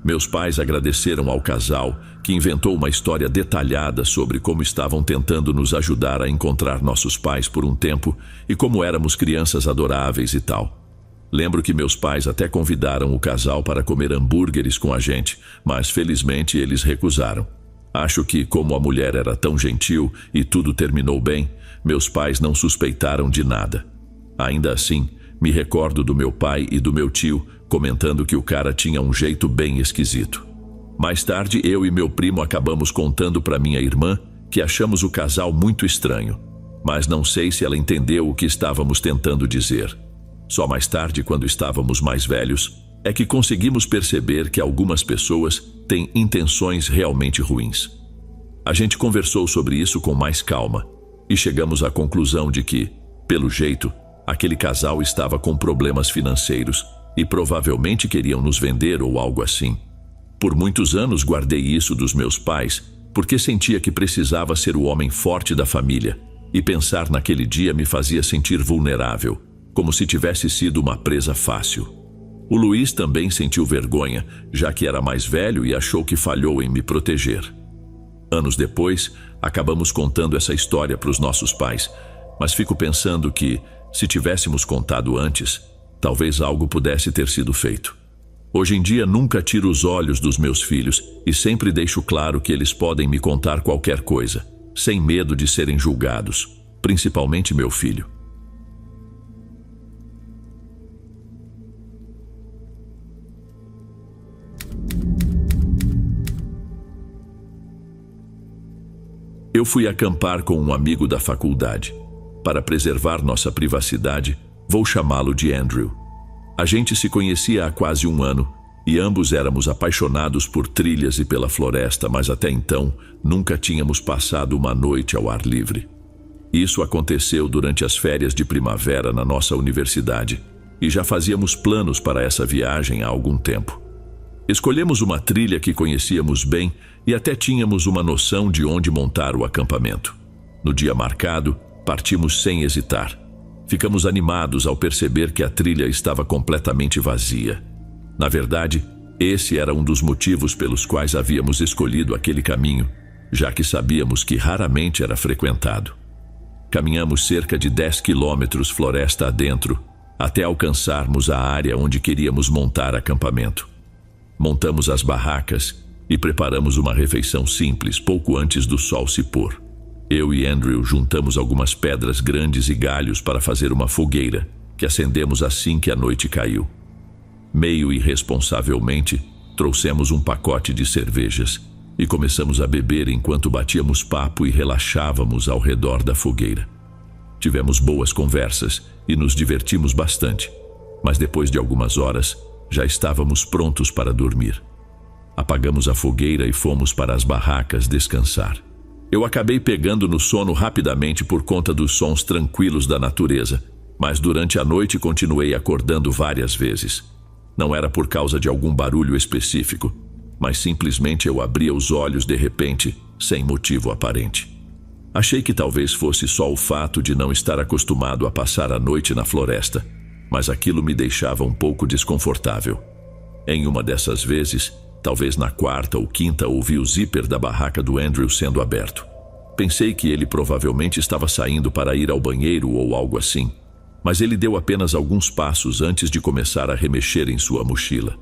Speaker 1: Meus pais agradeceram ao casal, que inventou uma história detalhada sobre como estavam tentando nos ajudar a encontrar nossos pais por um tempo e como éramos crianças adoráveis e tal. Lembro que meus pais até convidaram o casal para comer hambúrgueres com a gente, mas felizmente eles recusaram. Acho que, como a mulher era tão gentil e tudo terminou bem, meus pais não suspeitaram de nada. Ainda assim, me recordo do meu pai e do meu tio comentando que o cara tinha um jeito bem esquisito. Mais tarde, eu e meu primo acabamos contando para minha irmã que achamos o casal muito estranho, mas não sei se ela entendeu o que estávamos tentando dizer. Só mais tarde, quando estávamos mais velhos, é que conseguimos perceber que algumas pessoas têm intenções realmente ruins. A gente conversou sobre isso com mais calma e chegamos à conclusão de que, pelo jeito, aquele casal estava com problemas financeiros e provavelmente queriam nos vender ou algo assim. Por muitos anos guardei isso dos meus pais, porque sentia que precisava ser o homem forte da família, e pensar naquele dia me fazia sentir vulnerável, como se tivesse sido uma presa fácil. O Luiz também sentiu vergonha, já que era mais velho e achou que falhou em me proteger. Anos depois, acabamos contando essa história para os nossos pais, mas fico pensando que, se tivéssemos contado antes, talvez algo pudesse ter sido feito. Hoje em dia nunca tiro os olhos dos meus filhos e sempre deixo claro que eles podem me contar qualquer coisa, sem medo de serem julgados, principalmente meu filho. Eu fui acampar com um amigo da faculdade. Para preservar nossa privacidade, vou chamá-lo de Andrew. A gente se conhecia há quase um ano e ambos éramos apaixonados por trilhas e pela floresta, mas até então nunca tínhamos passado uma noite ao ar livre. Isso aconteceu durante as férias de primavera na nossa universidade e já fazíamos planos para essa viagem há algum tempo. Escolhemos uma trilha que conhecíamos bem e até tínhamos uma noção de onde montar o acampamento. No dia marcado, partimos sem hesitar. Ficamos animados ao perceber que a trilha estava completamente vazia. Na verdade, esse era um dos motivos pelos quais havíamos escolhido aquele caminho, já que sabíamos que raramente era frequentado. Caminhamos cerca de 10 quilômetros floresta adentro, até alcançarmos a área onde queríamos montar acampamento. Montamos as barracas e preparamos uma refeição simples pouco antes do sol se pôr. Eu e Andrew juntamos algumas pedras grandes e galhos para fazer uma fogueira, que acendemos assim que a noite caiu. Meio irresponsavelmente, trouxemos um pacote de cervejas e começamos a beber enquanto batíamos papo e relaxávamos ao redor da fogueira. Tivemos boas conversas e nos divertimos bastante, mas depois de algumas horas, já estávamos prontos para dormir. Apagamos a fogueira e fomos para as barracas descansar. Eu acabei pegando no sono rapidamente por conta dos sons tranquilos da natureza, mas durante a noite continuei acordando várias vezes. Não era por causa de algum barulho específico, mas simplesmente eu abria os olhos de repente, sem motivo aparente. Achei que talvez fosse só o fato de não estar acostumado a passar a noite na floresta, mas aquilo me deixava um pouco desconfortável. Em uma dessas vezes, talvez na quarta ou quinta, ouvi o zíper da barraca do Andrew sendo aberto. Pensei que ele provavelmente estava saindo para ir ao banheiro ou algo assim, mas ele deu apenas alguns passos antes de começar a remexer em sua mochila.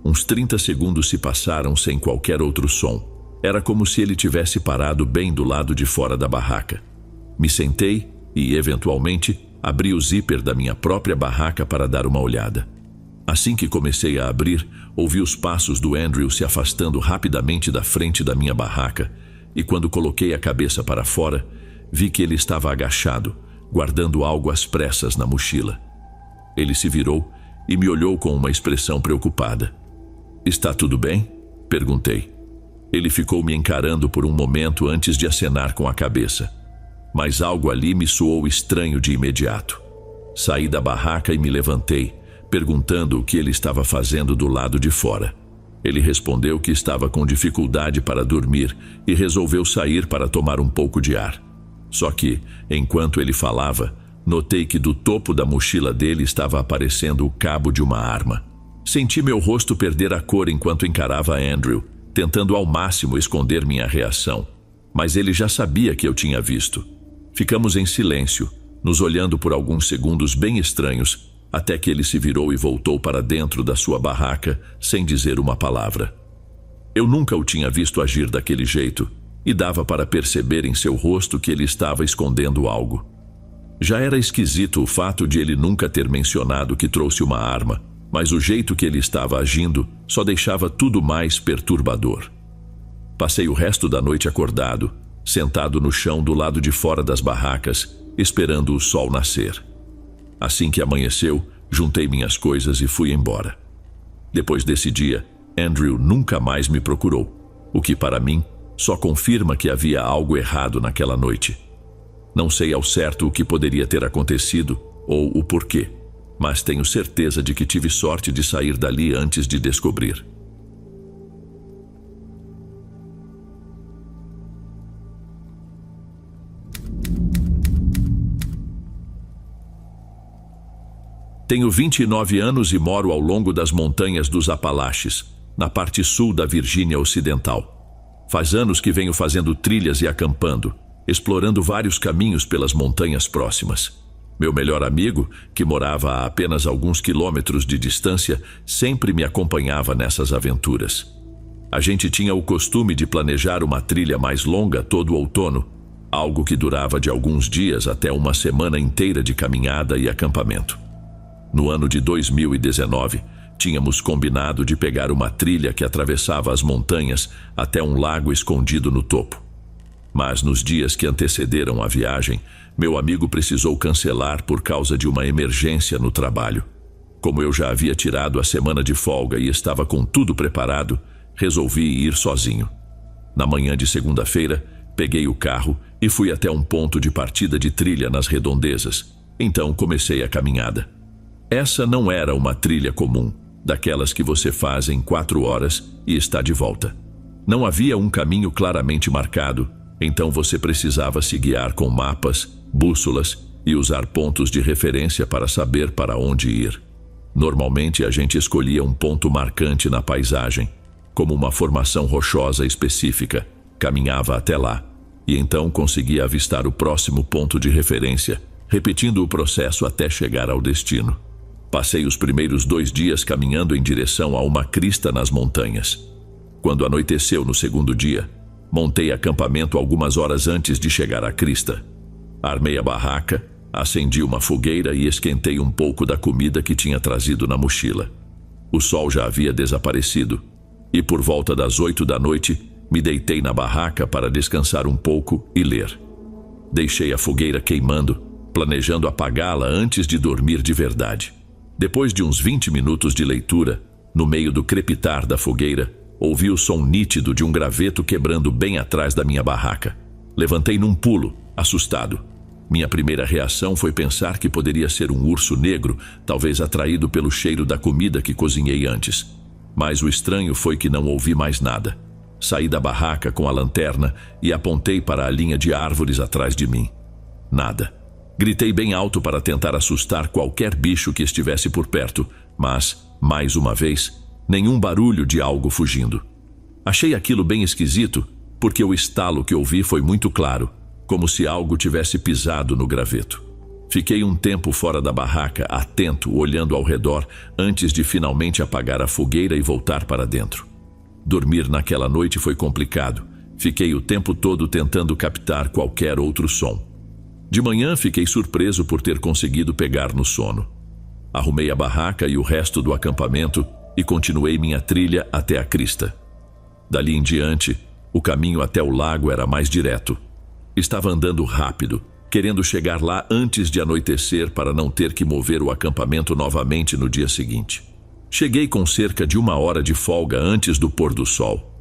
Speaker 1: Uns 30 segundos se passaram sem qualquer outro som. Era como se ele tivesse parado bem do lado de fora da barraca. Me sentei e, eventualmente, abri o zíper da minha própria barraca para dar uma olhada. Assim que comecei a abrir, ouvi os passos do Andrew se afastando rapidamente da frente da minha barraca, e quando coloquei a cabeça para fora, vi que ele estava agachado, guardando algo às pressas na mochila. Ele se virou e me olhou com uma expressão preocupada. "Está tudo bem?" perguntei. Ele ficou me encarando por um momento antes de acenar com a cabeça. mas algo ali me soou estranho de imediato. Saí da barraca e me levantei, perguntando o que ele estava fazendo do lado de fora. Ele respondeu que estava com dificuldade para dormir e resolveu sair para tomar um pouco de ar. Só que, enquanto ele falava, notei que do topo da mochila dele estava aparecendo o cabo de uma arma. Senti meu rosto perder a cor enquanto encarava Andrew, tentando ao máximo esconder minha reação, mas ele já sabia que eu tinha visto. Ficamos em silêncio, nos olhando por alguns segundos bem estranhos, até que ele se virou e voltou para dentro da sua barraca sem dizer uma palavra. Eu nunca o tinha visto agir daquele jeito, e dava para perceber em seu rosto que ele estava escondendo algo. Já era esquisito o fato de ele nunca ter mencionado que trouxe uma arma, mas o jeito que ele estava agindo só deixava tudo mais perturbador. Passei o resto da noite acordado, sentado no chão do lado de fora das barracas, esperando o sol nascer. Assim que amanheceu, juntei minhas coisas e fui embora. Depois desse dia, Andrew nunca mais me procurou, o que para mim só confirma que havia algo errado naquela noite. Não sei ao certo o que poderia ter acontecido ou o porquê, mas tenho certeza de que tive sorte de sair dali antes de descobrir. Tenho 29 anos e moro ao longo das montanhas dos Apalaches, na parte sul da Virgínia Ocidental. Faz anos que venho fazendo trilhas e acampando, explorando vários caminhos pelas montanhas próximas. Meu melhor amigo, que morava a apenas alguns quilômetros de distância, sempre me acompanhava nessas aventuras. A gente tinha o costume de planejar uma trilha mais longa todo outono, algo que durava de alguns dias até uma semana inteira de caminhada e acampamento. No ano de 2019, tínhamos combinado de pegar uma trilha que atravessava as montanhas até um lago escondido no topo. Mas nos dias que antecederam a viagem, meu amigo precisou cancelar por causa de uma emergência no trabalho. Como eu já havia tirado a semana de folga e estava com tudo preparado, resolvi ir sozinho. Na manhã de segunda-feira, peguei o carro e fui até um ponto de partida de trilha nas redondezas. Então comecei a caminhada. Essa não era uma trilha comum, daquelas que você faz em 4 horas e está de volta. Não havia um caminho claramente marcado, então você precisava se guiar com mapas, bússolas e usar pontos de referência para saber para onde ir. Normalmente a gente escolhia um ponto marcante na paisagem, como uma formação rochosa específica, caminhava até lá, e então conseguia avistar o próximo ponto de referência, repetindo o processo até chegar ao destino. Passei os primeiros 2 dias caminhando em direção a uma crista nas montanhas. Quando anoiteceu no segundo dia, montei acampamento algumas horas antes de chegar à crista. Armei a barraca, acendi uma fogueira e esquentei um pouco da comida que tinha trazido na mochila. O sol já havia desaparecido, e por volta das 8 da noite, me deitei na barraca para descansar um pouco e ler. Deixei a fogueira queimando, planejando apagá-la antes de dormir de verdade. Depois de uns 20 minutos de leitura, no meio do crepitar da fogueira, ouvi o som nítido de um graveto quebrando bem atrás da minha barraca. Levantei num pulo, assustado. Minha primeira reação foi pensar que poderia ser um urso negro, talvez atraído pelo cheiro da comida que cozinhei antes. Mas o estranho foi que não ouvi mais nada. Saí da barraca com a lanterna e apontei para a linha de árvores atrás de mim. Nada. Gritei bem alto para tentar assustar qualquer bicho que estivesse por perto, mas, mais uma vez, nenhum barulho de algo fugindo. Achei aquilo bem esquisito, porque o estalo que ouvi foi muito claro, como se algo tivesse pisado no graveto. Fiquei um tempo fora da barraca, atento, olhando ao redor, antes de finalmente apagar a fogueira e voltar para dentro. Dormir naquela noite foi complicado. Fiquei o tempo todo tentando captar qualquer outro som. De manhã fiquei surpreso por ter conseguido pegar no sono. Arrumei a barraca e o resto do acampamento e continuei minha trilha até a crista. Dali em diante, o caminho até o lago era mais direto. Estava andando rápido, querendo chegar lá antes de anoitecer para não ter que mover o acampamento novamente no dia seguinte. Cheguei com cerca de 1 hora de folga antes do pôr do sol.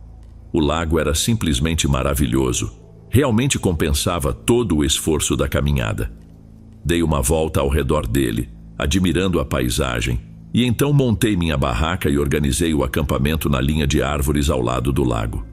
Speaker 1: O lago era simplesmente maravilhoso, Realmente compensava todo o esforço da caminhada. Dei uma volta ao redor dele, admirando a paisagem, e então montei minha barraca e organizei o acampamento na linha de árvores ao lado do lago.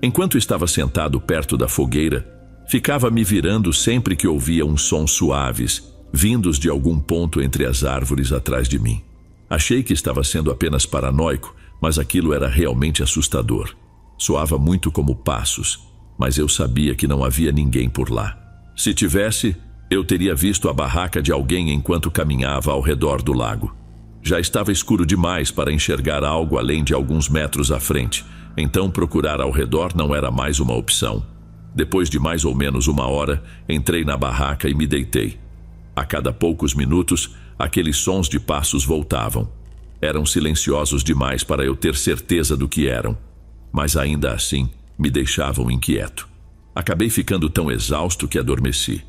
Speaker 1: Enquanto estava sentado perto da fogueira, ficava me virando sempre que ouvia uns sons suaves, vindos de algum ponto entre as árvores atrás de mim. Achei que estava sendo apenas paranoico, mas aquilo era realmente assustador. Soava muito como passos, mas eu sabia que não havia ninguém por lá. Se tivesse, eu teria visto a barraca de alguém enquanto caminhava ao redor do lago. Já estava escuro demais para enxergar algo além de alguns metros à frente, então procurar ao redor não era mais uma opção. Depois de mais ou menos uma hora, entrei na barraca e me deitei. A cada poucos minutos, aqueles sons de passos voltavam. Eram silenciosos demais para eu ter certeza do que eram, mas ainda assim me deixavam inquieto. Acabei ficando tão exausto que adormeci.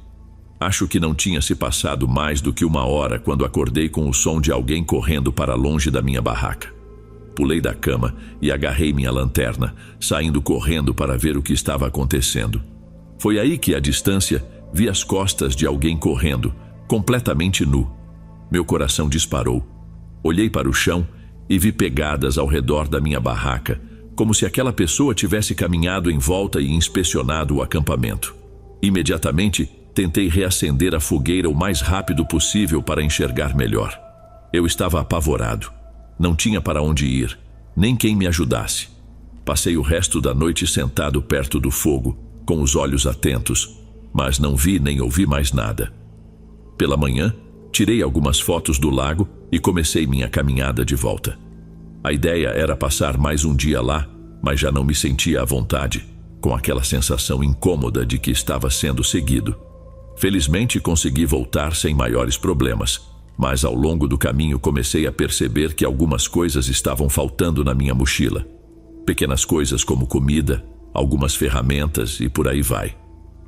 Speaker 1: Acho que não tinha se passado mais do que uma hora quando acordei com o som de alguém correndo para longe da minha barraca. Pulei da cama e agarrei minha lanterna, saindo correndo para ver o que estava acontecendo. Foi aí que, à distância, vi as costas de alguém correndo, completamente nu. Meu coração disparou. Olhei para o chão e vi pegadas ao redor da minha barraca, como se aquela pessoa tivesse caminhado em volta e inspecionado o acampamento. Imediatamente, tentei reacender a fogueira o mais rápido possível para enxergar melhor. Eu estava apavorado. Não tinha para onde ir, nem quem me ajudasse. Passei o resto da noite sentado perto do fogo, com os olhos atentos, mas não vi nem ouvi mais nada. Pela manhã, tirei algumas fotos do lago e comecei minha caminhada de volta. A ideia era passar mais um dia lá, mas já não me sentia à vontade, com aquela sensação incômoda de que estava sendo seguido. Felizmente consegui voltar sem maiores problemas, mas ao longo do caminho comecei a perceber que algumas coisas estavam faltando na minha mochila. Pequenas coisas como comida, algumas ferramentas e por aí vai.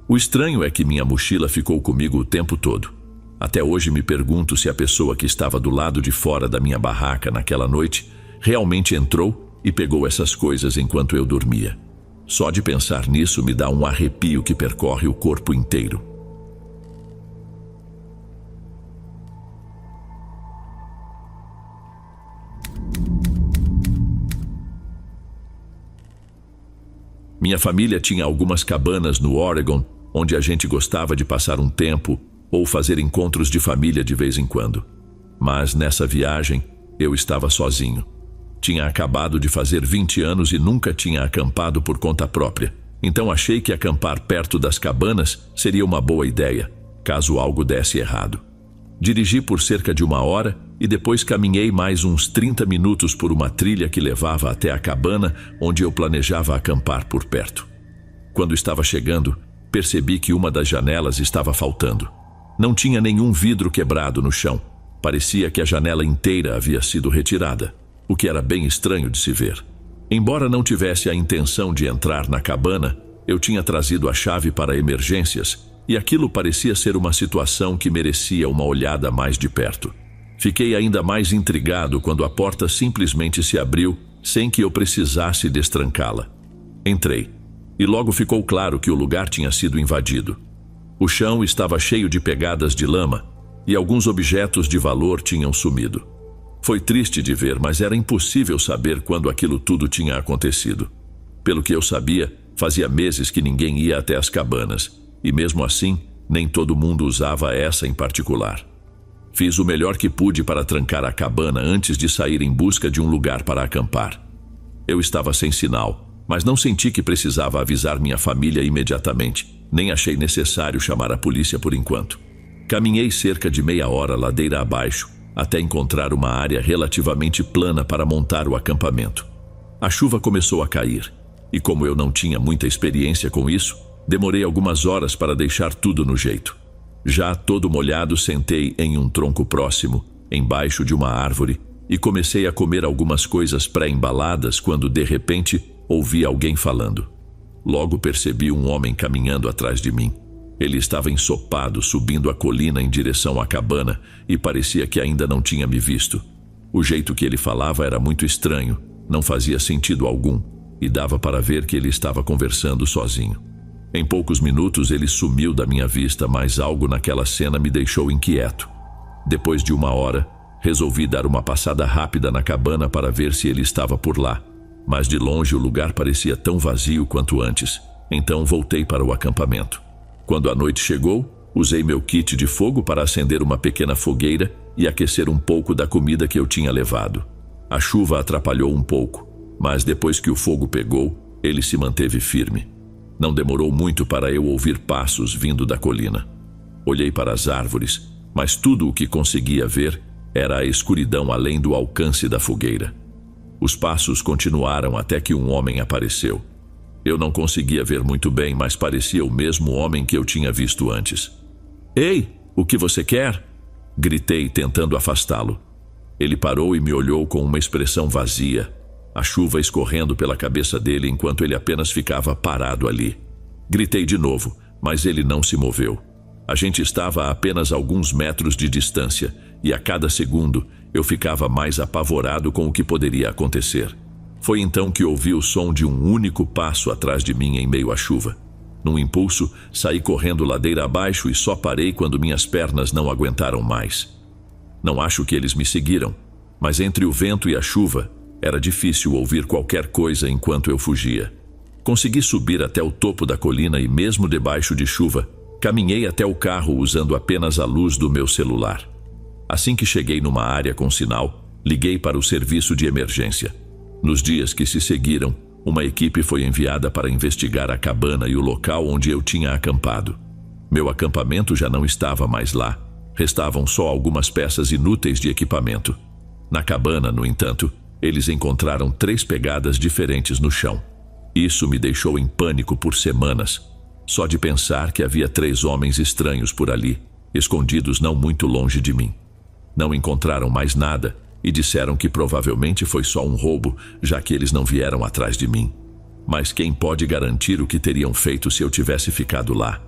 Speaker 1: O estranho é que minha mochila ficou comigo o tempo todo. Até hoje me pergunto se a pessoa que estava do lado de fora da minha barraca naquela noite realmente entrou e pegou essas coisas enquanto eu dormia. Só de pensar nisso me dá um arrepio que percorre o corpo inteiro. Minha família tinha algumas cabanas no Oregon, onde a gente gostava de passar um tempo ou fazer encontros de família de vez em quando. Mas nessa viagem, eu estava sozinho. Tinha acabado de fazer 20 anos e nunca tinha acampado por conta própria. Então achei que acampar perto das cabanas seria uma boa ideia, caso algo desse errado. Dirigi por cerca de uma hora e depois caminhei mais uns 30 minutos por uma trilha que levava até a cabana onde eu planejava acampar por perto. Quando estava chegando, percebi que uma das janelas estava faltando. Não tinha nenhum vidro quebrado no chão. Parecia que a janela inteira havia sido retirada, o que era bem estranho de se ver. Embora não tivesse a intenção de entrar na cabana, eu tinha trazido a chave para emergências e aquilo parecia ser uma situação que merecia uma olhada mais de perto. Fiquei ainda mais intrigado quando a porta simplesmente se abriu sem que eu precisasse destrancá-la. Entrei, e logo ficou claro que o lugar tinha sido invadido. O chão estava cheio de pegadas de lama e alguns objetos de valor tinham sumido. Foi triste de ver, mas era impossível saber quando aquilo tudo tinha acontecido. Pelo que eu sabia, fazia meses que ninguém ia até as cabanas, e mesmo assim, nem todo mundo usava essa em particular. Fiz o melhor que pude para trancar a cabana antes de sair em busca de um lugar para acampar. Eu estava sem sinal, mas não senti que precisava avisar minha família imediatamente, nem achei necessário chamar a polícia por enquanto. Caminhei cerca de meia hora ladeira abaixo, até encontrar uma área relativamente plana para montar o acampamento. A chuva começou a cair, e como eu não tinha muita experiência com isso, demorei algumas horas para deixar tudo no jeito. Já todo molhado, sentei em um tronco próximo, embaixo de uma árvore, e comecei a comer algumas coisas pré-embaladas quando, de repente, ouvi alguém falando. Logo percebi um homem caminhando atrás de mim. Ele estava ensopado, subindo a colina em direção à cabana, e parecia que ainda não tinha me visto. O jeito que ele falava era muito estranho, não fazia sentido algum, e dava para ver que ele estava conversando sozinho. Em poucos minutos ele sumiu da minha vista, mas algo naquela cena me deixou inquieto. Depois de 1 hora, resolvi dar uma passada rápida na cabana para ver se ele estava por lá, mas de longe o lugar parecia tão vazio quanto antes. Então voltei para o acampamento. Quando a noite chegou, usei meu kit de fogo para acender uma pequena fogueira e aquecer um pouco da comida que eu tinha levado. A chuva atrapalhou um pouco, mas depois que o fogo pegou, ele se manteve firme. Não demorou muito para eu ouvir passos vindo da colina. Olhei para as árvores, mas tudo o que conseguia ver era a escuridão além do alcance da fogueira. Os passos continuaram até que um homem apareceu. Eu não conseguia ver muito bem, mas parecia o mesmo homem que eu tinha visto antes. "Ei, o que você quer?" Gritei, tentando afastá-lo. Ele parou e me olhou com uma expressão vazia, a chuva escorrendo pela cabeça dele enquanto ele apenas ficava parado ali. Gritei de novo, mas ele não se moveu. A gente estava a apenas alguns metros de distância, e a cada segundo eu ficava mais apavorado com o que poderia acontecer. Foi então que ouvi o som de um único passo atrás de mim em meio à chuva. Num impulso, saí correndo ladeira abaixo e só parei quando minhas pernas não aguentaram mais. Não acho que eles me seguiram, mas entre o vento e a chuva, era difícil ouvir qualquer coisa enquanto eu fugia. Consegui subir até o topo da colina e mesmo debaixo de chuva, caminhei até o carro usando apenas a luz do meu celular. Assim que cheguei numa área com sinal, liguei para o serviço de emergência. Nos dias que se seguiram, uma equipe foi enviada para investigar a cabana e o local onde eu tinha acampado. Meu acampamento já não estava mais lá. Restavam só algumas peças inúteis de equipamento. Na cabana, no entanto, eles encontraram 3 pegadas diferentes no chão. Isso me deixou em pânico por semanas. Só de pensar que havia 3 homens estranhos por ali, escondidos não muito longe de mim. Não encontraram mais nada e disseram que provavelmente foi só um roubo, já que eles não vieram atrás de mim. Mas quem pode garantir o que teriam feito se eu tivesse ficado lá?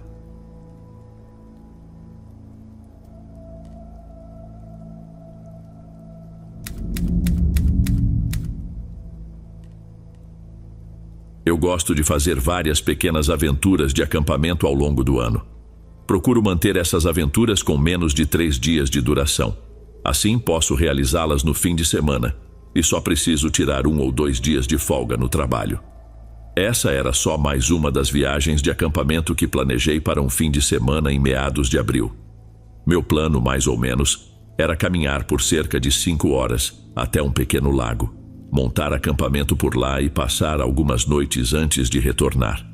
Speaker 1: Eu gosto de fazer várias pequenas aventuras de acampamento ao longo do ano. Procuro manter essas aventuras com menos de 3 dias de duração. Assim posso realizá-las no fim de semana e só preciso tirar 1 ou 2 dias de folga no trabalho. Essa era só mais uma das viagens de acampamento que planejei para um fim de semana em meados de abril. Meu plano, mais ou menos, era caminhar por cerca de 5 horas até um pequeno lago, montar acampamento por lá e passar algumas noites antes de retornar.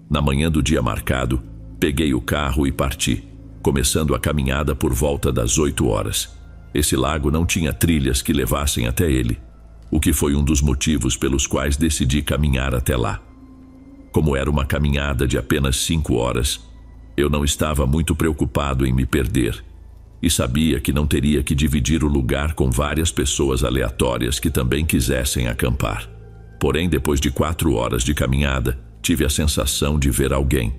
Speaker 1: Na manhã do dia marcado, peguei o carro e parti, começando a caminhada por volta das 8 horas. Esse lago não tinha trilhas que levassem até ele, o que foi um dos motivos pelos quais decidi caminhar até lá. Como era uma caminhada de apenas 5 horas, eu não estava muito preocupado em me perder e sabia que não teria que dividir o lugar com várias pessoas aleatórias que também quisessem acampar. Porém, depois de 4 horas de caminhada, tive a sensação de ver alguém.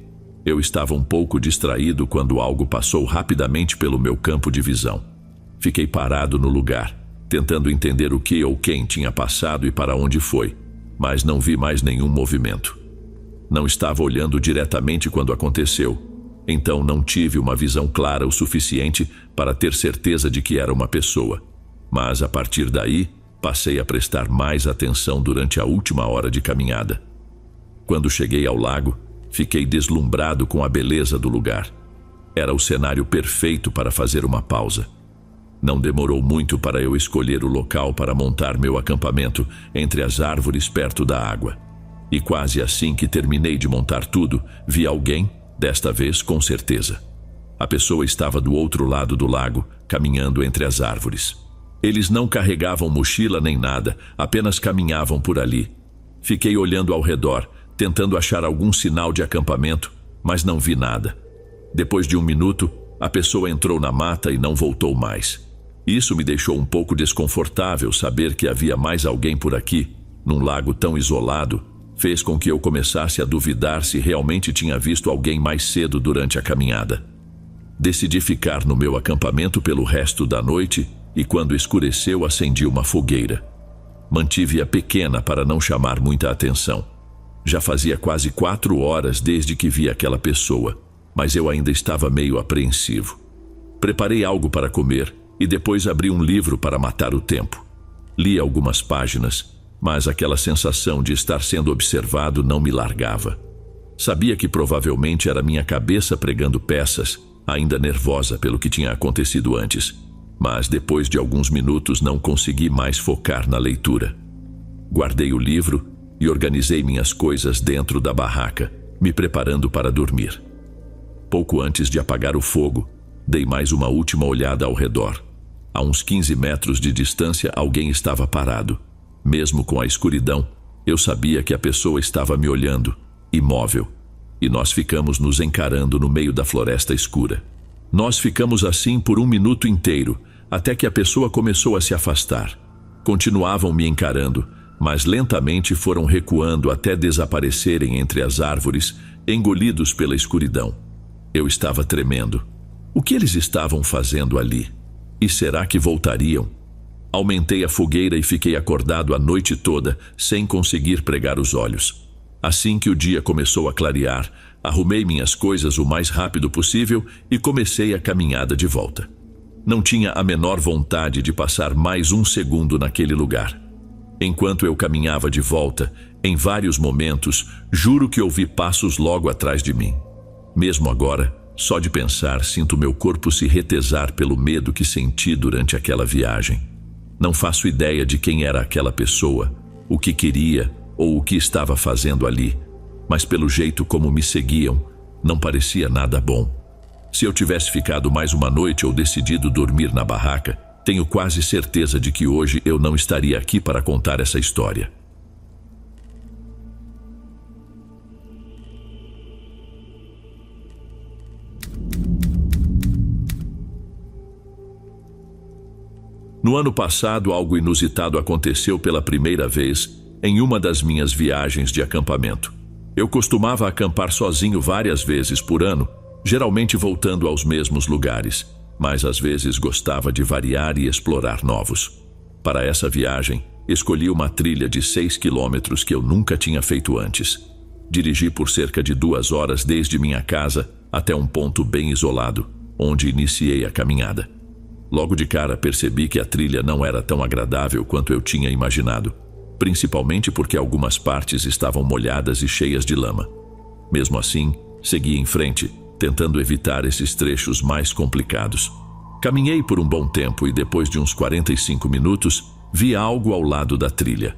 Speaker 1: Eu estava um pouco distraído quando algo passou rapidamente pelo meu campo de visão. Fiquei parado no lugar, tentando entender o que ou quem tinha passado e para onde foi, mas não vi mais nenhum movimento. Não estava olhando diretamente quando aconteceu, então não tive uma visão clara o suficiente para ter certeza de que era uma pessoa. Mas a partir daí, passei a prestar mais atenção durante a última hora de caminhada. Quando cheguei ao lago, fiquei deslumbrado com a beleza do lugar. Era o cenário perfeito para fazer uma pausa. Não demorou muito para eu escolher o local para montar meu acampamento entre as árvores perto da água. E quase assim que terminei de montar tudo, vi alguém, desta vez com certeza. A pessoa estava do outro lado do lago, caminhando entre as árvores. Eles não carregavam mochila nem nada, apenas caminhavam por ali. Fiquei olhando ao redor, tentando achar algum sinal de acampamento, mas não vi nada. Depois de 1 minuto, a pessoa entrou na mata e não voltou mais. Isso me deixou um pouco desconfortável. Saber que havia mais alguém por aqui, num lago tão isolado, fez com que eu começasse a duvidar se realmente tinha visto alguém mais cedo durante a caminhada. Decidi ficar no meu acampamento pelo resto da noite e quando escureceu acendi uma fogueira. Mantive-a pequena para não chamar muita atenção. Já fazia quase 4 horas desde que vi aquela pessoa, mas eu ainda estava meio apreensivo. Preparei algo para comer e depois abri um livro para matar o tempo. Li algumas páginas, mas aquela sensação de estar sendo observado não me largava. Sabia que provavelmente era minha cabeça pregando peças, ainda nervosa pelo que tinha acontecido antes, mas depois de alguns minutos não consegui mais focar na leitura. Guardei o livro e organizei minhas coisas dentro da barraca, me preparando para dormir. Pouco antes de apagar o fogo, dei mais uma última olhada ao redor. A uns 15 metros de distância, alguém estava parado. Mesmo com a escuridão, eu sabia que a pessoa estava me olhando, imóvel, e nós ficamos nos encarando no meio da floresta escura. Nós ficamos assim por 1 minuto inteiro, até que a pessoa começou a se afastar. Continuavam me encarando, mas lentamente foram recuando até desaparecerem entre as árvores, engolidos pela escuridão. Eu estava tremendo. O que eles estavam fazendo ali? E será que voltariam? Aumentei a fogueira e fiquei acordado a noite toda, sem conseguir pregar os olhos. Assim que o dia começou a clarear, arrumei minhas coisas o mais rápido possível e comecei a caminhada de volta. Não tinha a menor vontade de passar mais 1 segundo naquele lugar. Enquanto eu caminhava de volta, em vários momentos, juro que ouvi passos logo atrás de mim. Mesmo agora, só de pensar, sinto meu corpo se retesar pelo medo que senti durante aquela viagem. Não faço ideia de quem era aquela pessoa, o que queria ou o que estava fazendo ali, mas pelo jeito como me seguiam, não parecia nada bom. Se eu tivesse ficado mais uma noite ou decidido dormir na barraca, tenho quase certeza de que hoje eu não estaria aqui para contar essa história. No ano passado, algo inusitado aconteceu pela primeira vez em uma das minhas viagens de acampamento. Eu costumava acampar sozinho várias vezes por ano, geralmente voltando aos mesmos lugares, mas às vezes gostava de variar e explorar novos. Para essa viagem, escolhi uma trilha de 6 quilômetros que eu nunca tinha feito antes. Dirigi por cerca de 2 horas desde minha casa até um ponto bem isolado, onde iniciei a caminhada. Logo de cara percebi que a trilha não era tão agradável quanto eu tinha imaginado, principalmente porque algumas partes estavam molhadas e cheias de lama. Mesmo assim, segui em frente, tentando evitar esses trechos mais complicados. Caminhei por um bom tempo e depois de uns 45 minutos, vi algo ao lado da trilha.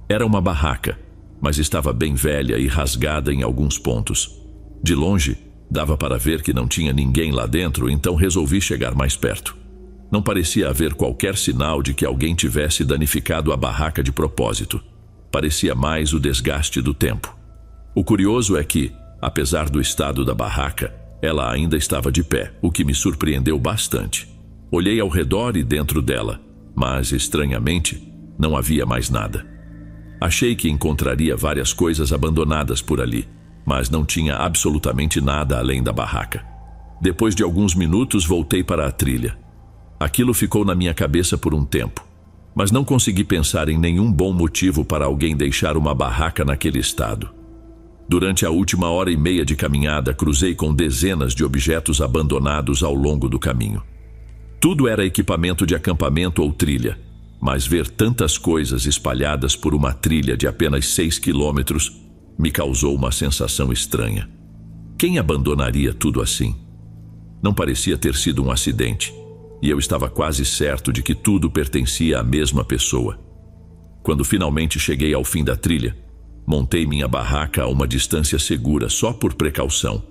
Speaker 1: Era uma barraca, mas estava bem velha e rasgada em alguns pontos. De longe, dava para ver que não tinha ninguém lá dentro, então resolvi chegar mais perto. Não parecia haver qualquer sinal de que alguém tivesse danificado a barraca de propósito. Parecia mais o desgaste do tempo. O curioso é que, apesar do estado da barraca, ela ainda estava de pé, o que me surpreendeu bastante. Olhei ao redor e dentro dela, mas, estranhamente, não havia mais nada. Achei que encontraria várias coisas abandonadas por ali, mas não tinha absolutamente nada além da barraca. Depois de alguns minutos, voltei para a trilha. Aquilo ficou na minha cabeça por um tempo, mas não consegui pensar em nenhum bom motivo para alguém deixar uma barraca naquele estado. Durante a última 1h30 de caminhada, cruzei com dezenas de objetos abandonados ao longo do caminho. Tudo era equipamento de acampamento ou trilha, mas ver tantas coisas espalhadas por uma trilha de apenas 6 quilômetros me causou uma sensação estranha. Quem abandonaria tudo assim? Não parecia ter sido um acidente. E eu estava quase certo de que tudo pertencia à mesma pessoa. Quando finalmente cheguei ao fim da trilha, montei minha barraca a uma distância segura só por precaução.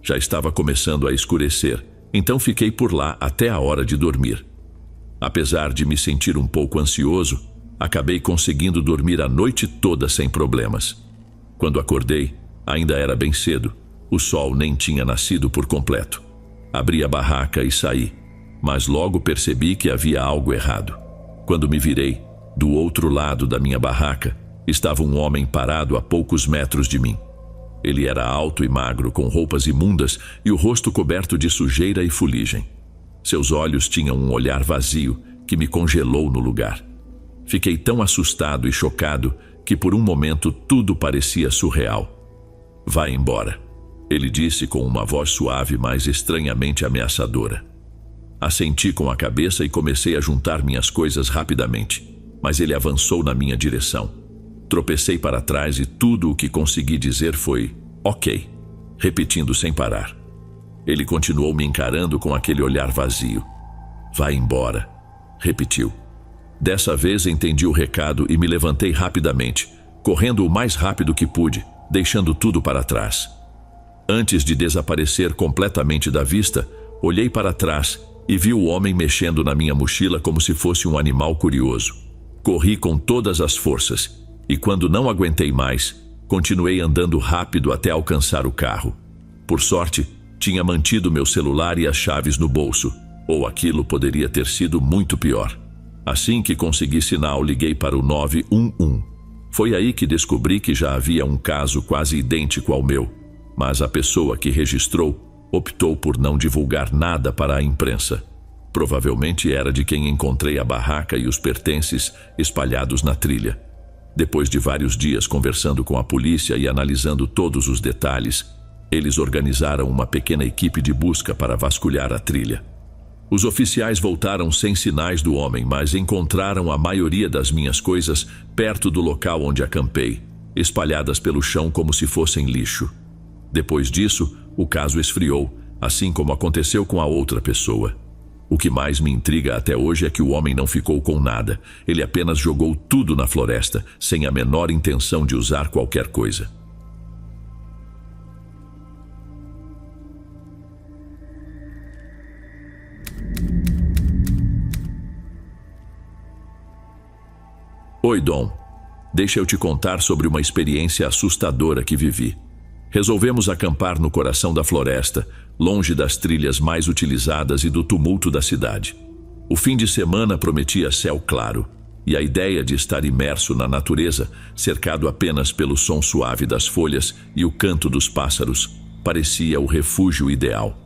Speaker 1: Já estava começando a escurecer, então fiquei por lá até a hora de dormir. Apesar de me sentir um pouco ansioso, acabei conseguindo dormir a noite toda sem problemas. Quando acordei, ainda era bem cedo, o sol nem tinha nascido por completo. Abri a barraca e saí. Mas logo percebi que havia algo errado. Quando me virei, do outro lado da minha barraca, estava um homem parado a poucos metros de mim. Ele era alto e magro, com roupas imundas e o rosto coberto de sujeira e fuligem. Seus olhos tinham um olhar vazio que me congelou no lugar. Fiquei tão assustado e chocado que por um momento tudo parecia surreal. Vá embora, ele disse com uma voz suave, mas estranhamente ameaçadora. Assenti com a cabeça e comecei a juntar minhas coisas rapidamente, mas ele avançou na minha direção. Tropecei para trás e tudo o que consegui dizer foi "ok", repetindo sem parar. Ele continuou me encarando com aquele olhar vazio. "Vá embora", repetiu. Dessa vez entendi o recado e me levantei rapidamente, correndo o mais rápido que pude, deixando tudo para trás. Antes de desaparecer completamente da vista, olhei para trás e vi o homem mexendo na minha mochila como se fosse um animal curioso. Corri com todas as forças e, quando não aguentei mais, continuei andando rápido até alcançar o carro. Por sorte, tinha mantido meu celular e as chaves no bolso, ou aquilo poderia ter sido muito pior. Assim que consegui sinal, liguei para o 911. Foi aí que descobri que já havia um caso quase idêntico ao meu, mas a pessoa que registrou optou por não divulgar nada para a imprensa. Provavelmente era de quem encontrei a barraca e os pertences espalhados na trilha. Depois de vários dias conversando com a polícia e analisando todos os detalhes, eles organizaram uma pequena equipe de busca para vasculhar a trilha. Os oficiais voltaram sem sinais do homem, mas encontraram a maioria das minhas coisas perto do local onde acampei, espalhadas pelo chão como se fossem lixo. Depois disso, o caso esfriou, assim como aconteceu com a outra pessoa. O que mais me intriga até hoje é que o homem não ficou com nada. Ele apenas jogou tudo na floresta, sem a menor intenção de usar qualquer coisa. Oi, Dom. Deixa eu te contar sobre uma experiência assustadora que vivi. Resolvemos acampar no coração da floresta, longe das trilhas mais utilizadas e do tumulto da cidade. O fim de semana prometia céu claro, e a ideia de estar imerso na natureza, cercado apenas pelo som suave das folhas e o canto dos pássaros, parecia o refúgio ideal.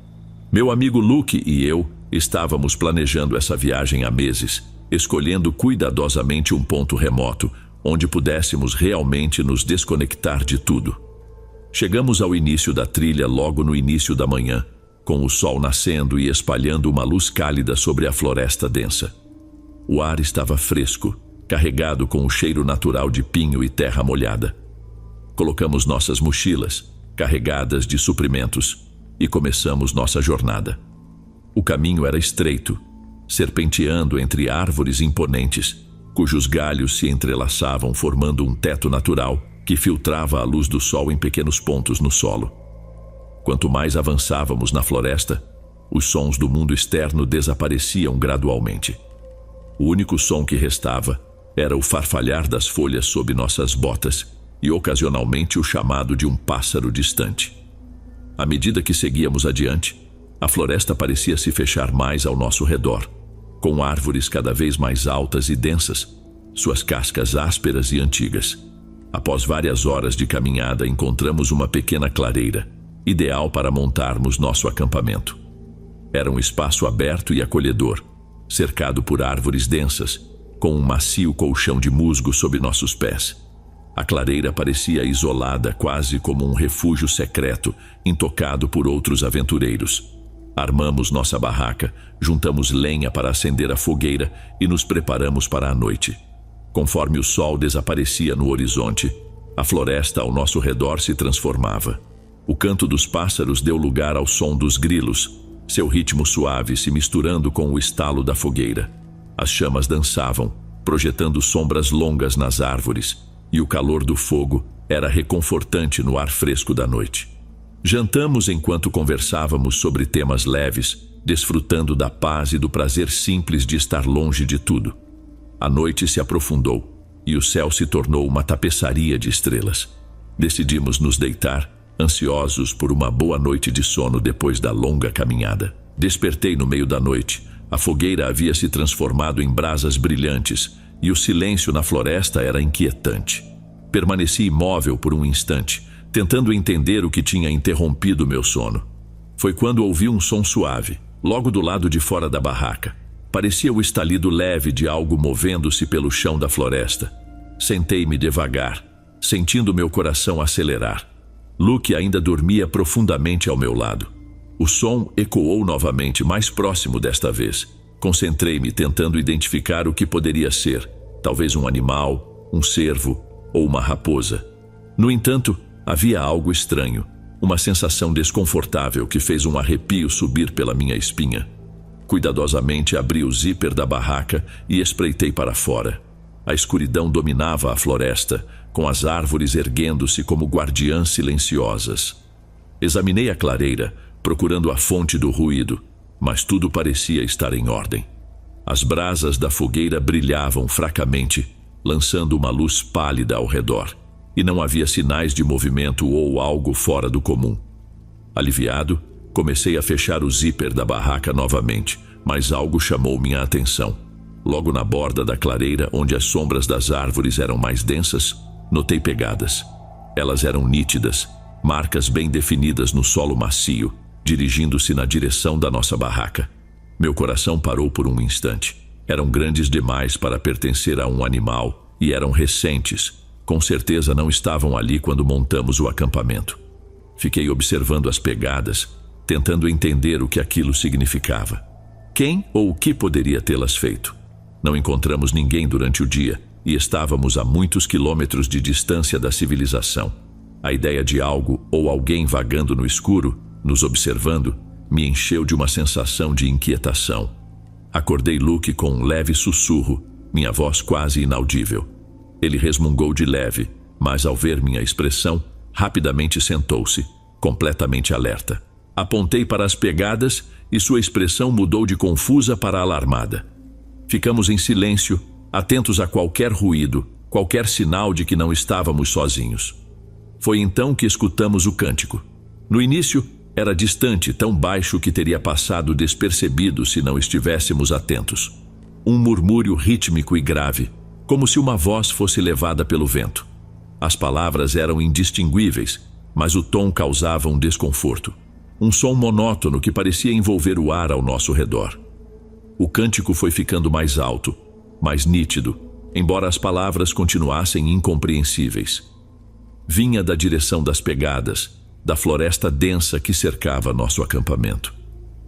Speaker 1: Meu amigo Luke e eu estávamos planejando essa viagem há meses, escolhendo cuidadosamente um ponto remoto, onde pudéssemos realmente nos desconectar de tudo. Chegamos ao início da trilha logo no início da manhã, com o sol nascendo e espalhando uma luz cálida sobre a floresta densa. O ar estava fresco, carregado com o cheiro natural de pinho e terra molhada. Colocamos nossas mochilas, carregadas de suprimentos, e começamos nossa jornada. O caminho era estreito, serpenteando entre árvores imponentes, cujos galhos se entrelaçavam formando um teto natural que filtrava a luz do sol em pequenos pontos no solo. Quanto mais avançávamos na floresta, os sons do mundo externo desapareciam gradualmente. O único som que restava era o farfalhar das folhas sob nossas botas e ocasionalmente o chamado de um pássaro distante. À medida que seguíamos adiante, a floresta parecia se fechar mais ao nosso redor, com árvores cada vez mais altas e densas, suas cascas ásperas e antigas. Após várias horas de caminhada, encontramos uma pequena clareira, ideal para montarmos nosso acampamento. Era um espaço aberto e acolhedor, cercado por árvores densas, com um macio colchão de musgo sob nossos pés. A clareira parecia isolada, quase como um refúgio secreto, intocado por outros aventureiros. Armamos nossa barraca, juntamos lenha para acender a fogueira e nos preparamos para a noite. Conforme o sol desaparecia no horizonte, a floresta ao nosso redor se transformava. O canto dos pássaros deu lugar ao som dos grilos, seu ritmo suave se misturando com o estalo da fogueira. As chamas dançavam, projetando sombras longas nas árvores, e o calor do fogo era reconfortante no ar fresco da noite. Jantamos enquanto conversávamos sobre temas leves, desfrutando da paz e do prazer simples de estar longe de tudo. A noite se aprofundou e o céu se tornou uma tapeçaria de estrelas. Decidimos nos deitar, ansiosos por uma boa noite de sono depois da longa caminhada. Despertei no meio da noite. A fogueira havia se transformado em brasas brilhantes e o silêncio na floresta era inquietante. Permaneci imóvel por um instante, tentando entender o que tinha interrompido meu sono. Foi quando ouvi um som suave, logo do lado de fora da barraca. Parecia o estalido leve de algo movendo-se pelo chão da floresta. Sentei-me devagar, sentindo meu coração acelerar. Luke ainda dormia profundamente ao meu lado. O som ecoou novamente, mais próximo desta vez. Concentrei-me tentando identificar o que poderia ser. Talvez um animal, um cervo ou uma raposa. No entanto, havia algo estranho. Uma sensação desconfortável que fez um arrepio subir pela minha espinha. Cuidadosamente abri o zíper da barraca e espreitei para fora. A escuridão dominava a floresta, com as árvores erguendo-se como guardiãs silenciosas. Examinei a clareira, procurando a fonte do ruído, mas tudo parecia estar em ordem. As brasas da fogueira brilhavam fracamente, lançando uma luz pálida ao redor, e não havia sinais de movimento ou algo fora do comum. Aliviado, comecei a fechar o zíper da barraca novamente, mas algo chamou minha atenção. Logo na borda da clareira, onde as sombras das árvores eram mais densas, notei pegadas. Elas eram nítidas, marcas bem definidas no solo macio, dirigindo-se na direção da nossa barraca. Meu coração parou por um instante. Eram grandes demais para pertencer a um animal e eram recentes. Com certeza não estavam ali quando montamos o acampamento. Fiquei observando as pegadas, tentando entender o que aquilo significava. Quem ou o que poderia tê-las feito? Não encontramos ninguém durante o dia e estávamos a muitos quilômetros de distância da civilização. A ideia de algo ou alguém vagando no escuro, nos observando, me encheu de uma sensação de inquietação. Acordei Luke com um leve sussurro, minha voz quase inaudível. Ele resmungou de leve, mas ao ver minha expressão, rapidamente sentou-se, completamente alerta. Apontei para as pegadas e sua expressão mudou de confusa para alarmada. Ficamos em silêncio, atentos a qualquer ruído, qualquer sinal de que não estávamos sozinhos. Foi então que escutamos o cântico. No início, era distante, tão baixo que teria passado despercebido se não estivéssemos atentos. Um murmúrio rítmico e grave, como se uma voz fosse levada pelo vento. As palavras eram indistinguíveis, mas o tom causava um desconforto. Um som monótono que parecia envolver o ar ao nosso redor. O cântico foi ficando mais alto, mais nítido, embora as palavras continuassem incompreensíveis. Vinha da direção das pegadas, da floresta densa que cercava nosso acampamento.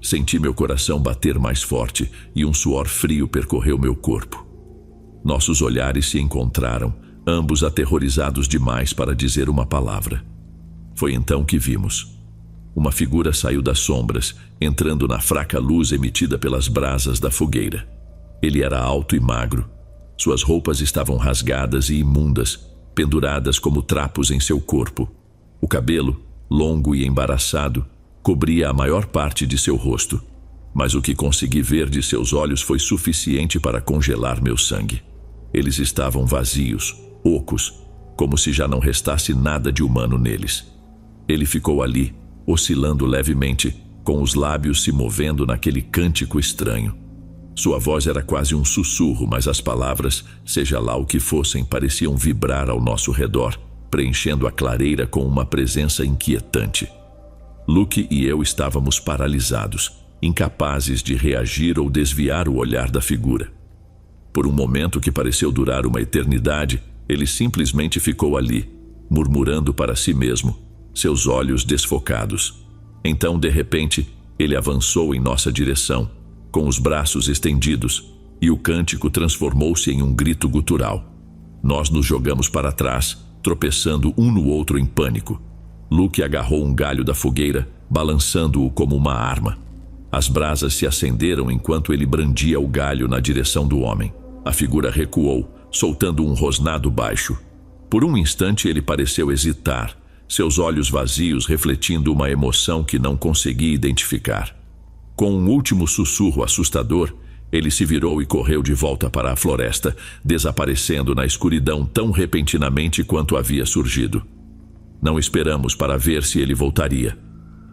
Speaker 1: Senti meu coração bater mais forte e um suor frio percorreu meu corpo. Nossos olhares se encontraram, ambos aterrorizados demais para dizer uma palavra. Foi então que vimos. Uma figura saiu das sombras, entrando na fraca luz emitida pelas brasas da fogueira. Ele era alto e magro. Suas roupas estavam rasgadas e imundas, penduradas como trapos em seu corpo. O cabelo, longo e embaraçado, cobria a maior parte de seu rosto, mas o que consegui ver de seus olhos foi suficiente para congelar meu sangue. Eles estavam vazios, ocos, como se já não restasse nada de humano neles. Ele ficou ali, oscilando levemente, com os lábios se movendo naquele cântico estranho. Sua voz era quase um sussurro, mas as palavras, seja lá o que fossem, pareciam vibrar ao nosso redor, preenchendo a clareira com uma presença inquietante. Luke e eu estávamos paralisados, incapazes de reagir ou desviar o olhar da figura. Por um momento que pareceu durar uma eternidade, ele simplesmente ficou ali, murmurando para si mesmo, seus olhos desfocados. Então, de repente, ele avançou em nossa direção, com os braços estendidos, e o cântico transformou-se em um grito gutural. Nós nos jogamos para trás, tropeçando um no outro em pânico. Luke agarrou um galho da fogueira, balançando-o como uma arma. As brasas se acenderam enquanto ele brandia o galho na direção do homem. A figura recuou, soltando um rosnado baixo. Por um instante ele pareceu hesitar, seus olhos vazios refletindo uma emoção que não conseguia identificar. Com um último sussurro assustador, ele se virou e correu de volta para a floresta, desaparecendo na escuridão tão repentinamente quanto havia surgido. Não esperamos para ver se ele voltaria.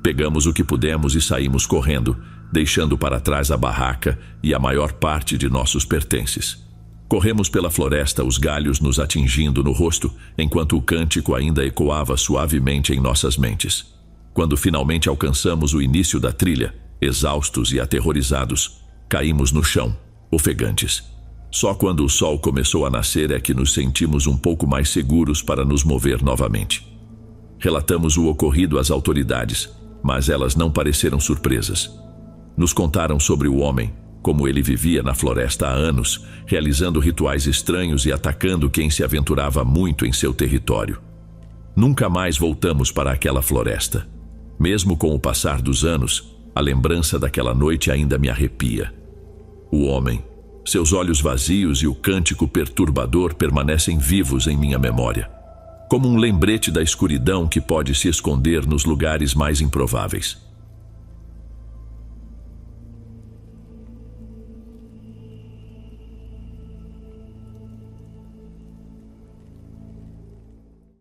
Speaker 1: Pegamos o que pudemos e saímos correndo, deixando para trás a barraca e a maior parte de nossos pertences. Corremos pela floresta, os galhos nos atingindo no rosto, enquanto o cântico ainda ecoava suavemente em nossas mentes. Quando finalmente alcançamos o início da trilha, exaustos e aterrorizados, caímos no chão, ofegantes. Só quando o sol começou a nascer é que nos sentimos um pouco mais seguros para nos mover novamente. Relatamos o ocorrido às autoridades, mas elas não pareceram surpresas. Nos contaram sobre o homem, como ele vivia na floresta há anos, realizando rituais estranhos e atacando quem se aventurava muito em seu território. Nunca mais voltamos para aquela floresta. Mesmo com o passar dos anos, a lembrança daquela noite ainda me arrepia. O homem, seus olhos vazios e o cântico perturbador permanecem vivos em minha memória, como um lembrete da escuridão que pode se esconder nos lugares mais improváveis.